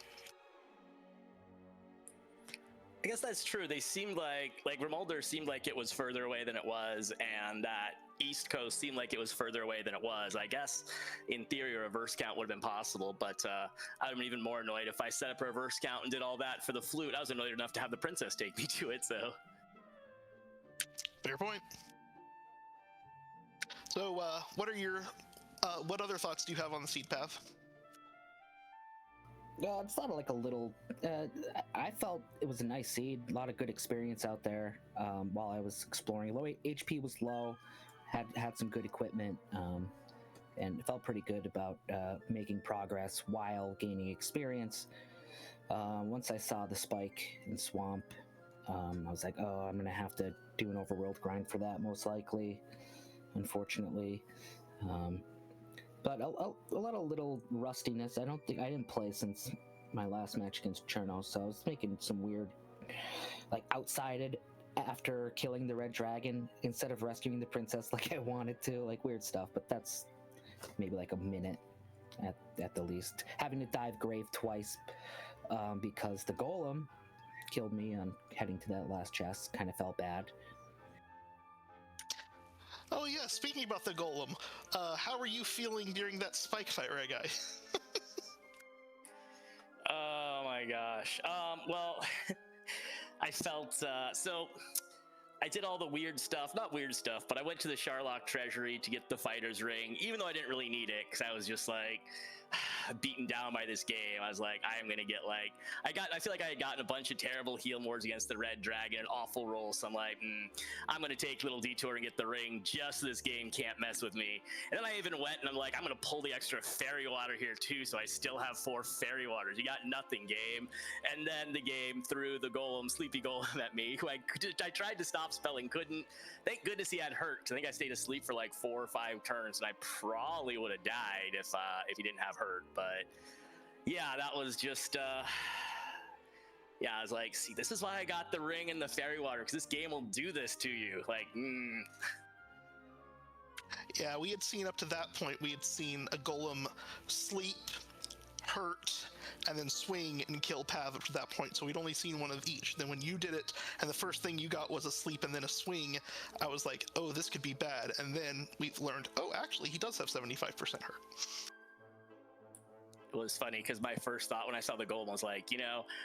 I guess that's true. They seemed like Rimmildar seemed like it was further away than it was, and that East Coast seemed like it was further away than it was. I guess in theory a reverse count would have been possible, but I would have been even more annoyed if I set up a reverse count and did all that for the flute. I was annoyed enough to have the princess take me to it, so.
Fair point. So what are your what other thoughts do you have on the seed path?
It's not like a little. I felt it was a nice seed. A lot of good experience out there while I was exploring. Low HP was low, had some good equipment, and it felt pretty good about making progress while gaining experience. Once I saw the spike in swamp, I was like, oh, I'm gonna have to do an overworld grind for that most likely. Unfortunately. But a lot of little rustiness. I didn't play since my last match against Cherno, so I was making some weird, like, outsited after killing the red dragon instead of rescuing the princess like I wanted to, like weird stuff. But that's maybe like a minute at the least. Having to dive grave twice because the golem killed me on heading to that last chest kind of felt bad.
Oh yeah, speaking about the golem, how were you feeling during that spike fight, right, guy?
Oh my gosh. Well, I felt so. I did all the weird stuff, not weird stuff, but I went to the Sharlock Treasury to get the fighter's ring, even though I didn't really need it, because I was just like beaten down by this game. I was like, I am gonna get like, I feel like I had gotten a bunch of terrible heal mords against the red dragon, an awful roll. So I'm like, I'm gonna take a little detour and get the ring just so this game can't mess with me. And then I even went and I'm like, I'm gonna pull the extra fairy water here too, so I still have 4 fairy waters. You got nothing, game. And then the game threw the golem, sleepy golem, at me, who I tried to stop spelling, couldn't. Thank goodness he had hurt. I think I stayed asleep for like 4 or 5 turns, and I probably would have died if he didn't have hurt. But yeah, that was just yeah, I was like, see, this is why I got the ring and the fairy water, because this game will do this to you. Like, Yeah,
we had seen up to that point, we had seen a golem sleep, hurt, and then swing and kill Pav up to that point. So we'd only seen one of each. Then when you did it, and the first thing you got was a sleep and then a swing, I was like, oh, this could be bad. And then we've learned, oh, actually, he does have 75% hurt.
It was funny because my first thought when I saw the golem was like,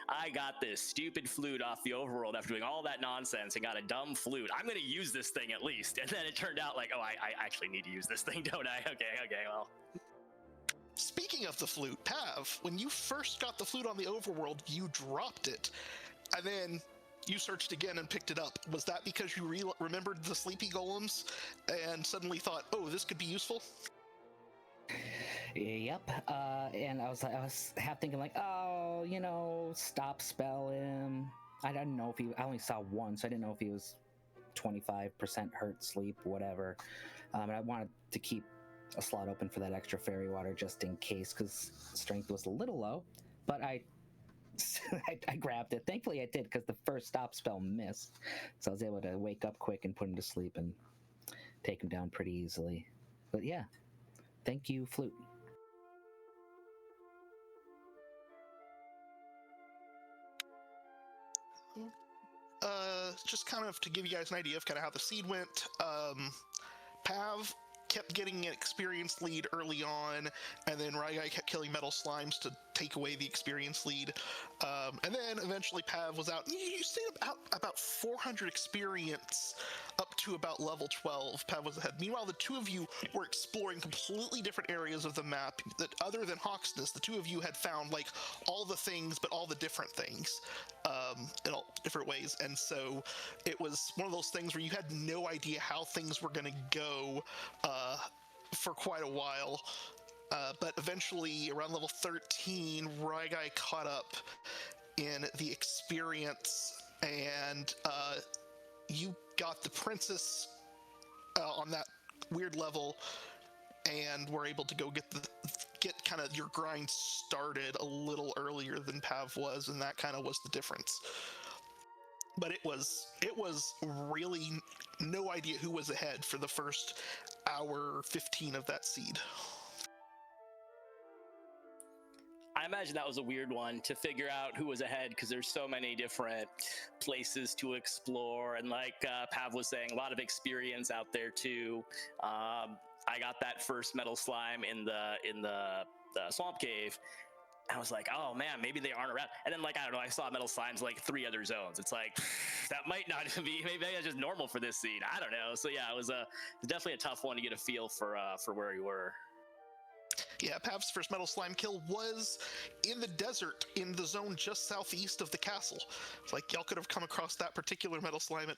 I got this stupid flute off the overworld after doing all that nonsense and got a dumb flute. I'm going to use this thing at least. And then it turned out like, oh, I actually need to use this thing, don't I? Okay, well.
Speaking of the flute, Pav, when you first got the flute on the overworld, you dropped it. And then you searched again and picked it up. Was that because you remembered the sleepy golems and suddenly thought, oh, this could be useful?
Yep. And I was half thinking like, oh, stop spell him. I didn't know if I only saw one, so I didn't know if he was 25% hurt, sleep, whatever. And I wanted to keep a slot open for that extra fairy water just in case, because strength was a little low. But I grabbed it. Thankfully, I did, because the first stop spell missed, so I was able to wake up quick and put him to sleep and take him down pretty easily. But yeah, thank you, flute.
Just kind of to give you guys an idea of kind of how the seed went, Pav kept getting an experience lead early on, and then Rygai kept killing metal slimes to take away the experience lead. And then eventually Pav was out. You stayed about 400 experience up to about level 12. Pav was ahead. Meanwhile, the two of you were exploring completely different areas of the map that, other than Hawksness, the two of you had found like all the things, but all the different things in all different ways. And so it was one of those things where you had no idea how things were going to go for quite a while. But eventually, around level 13, Rygai caught up in the experience, and you got the princess on that weird level, and were able to go get kind of your grind started a little earlier than Pav was, and that kind of was the difference. But it was really no idea who was ahead for the first hour 15 of that seed.
I imagine that was a weird one to figure out who was ahead, because there's so many different places to explore, and like Pav was saying, a lot of experience out there too. I got that first metal slime in the swamp cave, and I was like, oh man, maybe they aren't around. And then like, I don't know, I saw metal slimes like 3 other zones. It's like, that might not be, maybe that's just normal for this seed. I don't know. So yeah, it was definitely a tough one to get a feel for where you were.
Yeah, Pav's first metal slime kill was in the desert, in the zone just southeast of the castle. It's like y'all could have come across that particular metal slime at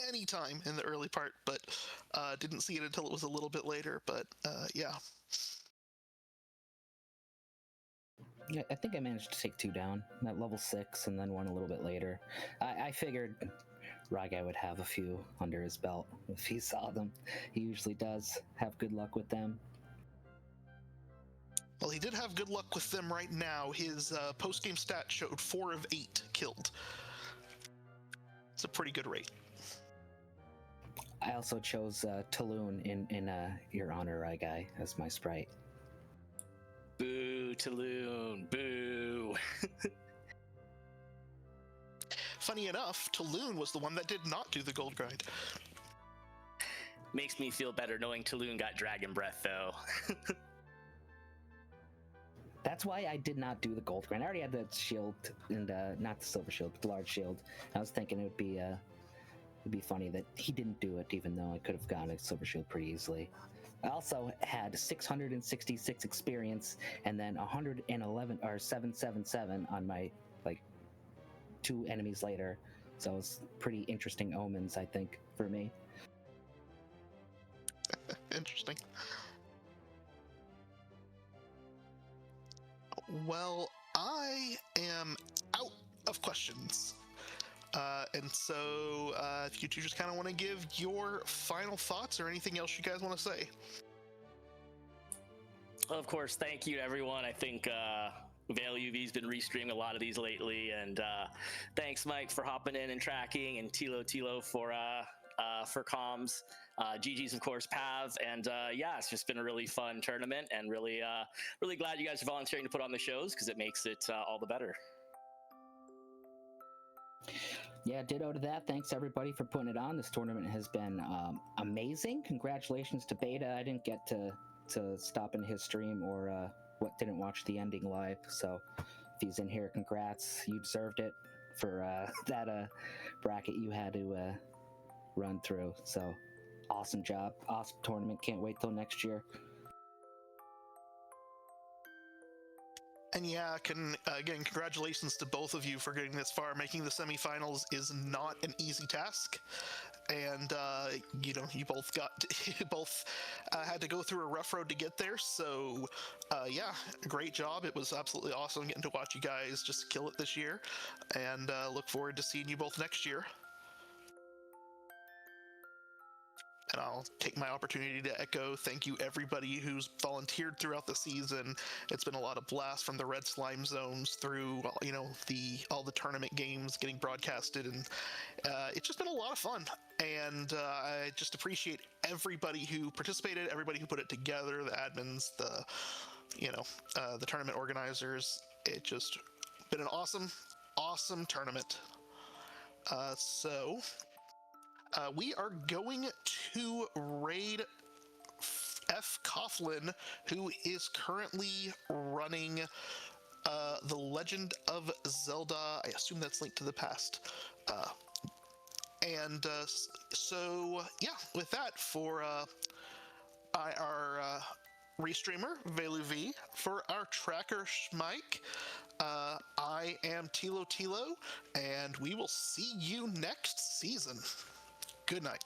any time in the early part, but didn't see it until it was a little bit later. But yeah.
Yeah, I think I managed to take 2 down at level 6, and then 1 a little bit later. I figured Rygai would have a few under his belt if he saw them. He usually does have good luck with them.
Well, he did have good luck with them right now. His post-game stat showed 4 of 8 killed. It's a pretty good rate.
I also chose Taloon in your honor, Rygai, as my sprite.
Boo, Taloon, boo.
Funny enough, Taloon was the one that did not do the gold grind.
Makes me feel better knowing Taloon got Dragon Breath, though.
That's why I did not do the gold grind. I already had the shield, and not the silver shield, but the large shield. I was thinking it'd be funny that he didn't do it, even though I could have gotten a silver shield pretty easily. I also had 666 experience, and then 111 or 777 on my 2 enemies later. So it was pretty interesting omens, I think, for me.
Interesting. Well, I am out of questions. And so if you two just kind of want to give your final thoughts or anything else you guys want to say.
Of course, thank you to everyone. I think Veil UV's been restreaming a lot of these lately, and thanks Mike for hopping in and tracking, and Tilo for for comms. GG's, of course, Pav. And yeah, it's just been a really fun tournament, and really, really glad you guys are volunteering to put on the shows because it makes it all the better.
Yeah, ditto to that. Thanks everybody for putting it on. This tournament has been amazing. Congratulations to Beta. I didn't get to stop in his stream or didn't watch the ending live. So if he's in here, congrats. You deserved it for that bracket you had to run through. So awesome job. Awesome tournament. Can't wait till next year.
And yeah, again, congratulations to both of you for getting this far. Making the semifinals is not an easy task, and you know, you both had to go through a rough road to get there. So yeah, great job. It was absolutely awesome getting to watch you guys just kill it this year, and look forward to seeing you both next year. And I'll take my opportunity to echo thank you everybody who's volunteered throughout the season. It's been a lot of blasts from the red slime zones through, you know, all the tournament games getting broadcasted, and it's just been a lot of fun. And I just appreciate everybody who participated, everybody who put it together, the admins, the tournament organizers. It just been an awesome tournament. So we are going to raid F. Coughlin, who is currently running The Legend of Zelda. I assume that's Link to the Past. So, yeah, with that, for our restreamer, Velu V, for our tracker, Schmike, I am Tilo, and we will see you next season. Good night.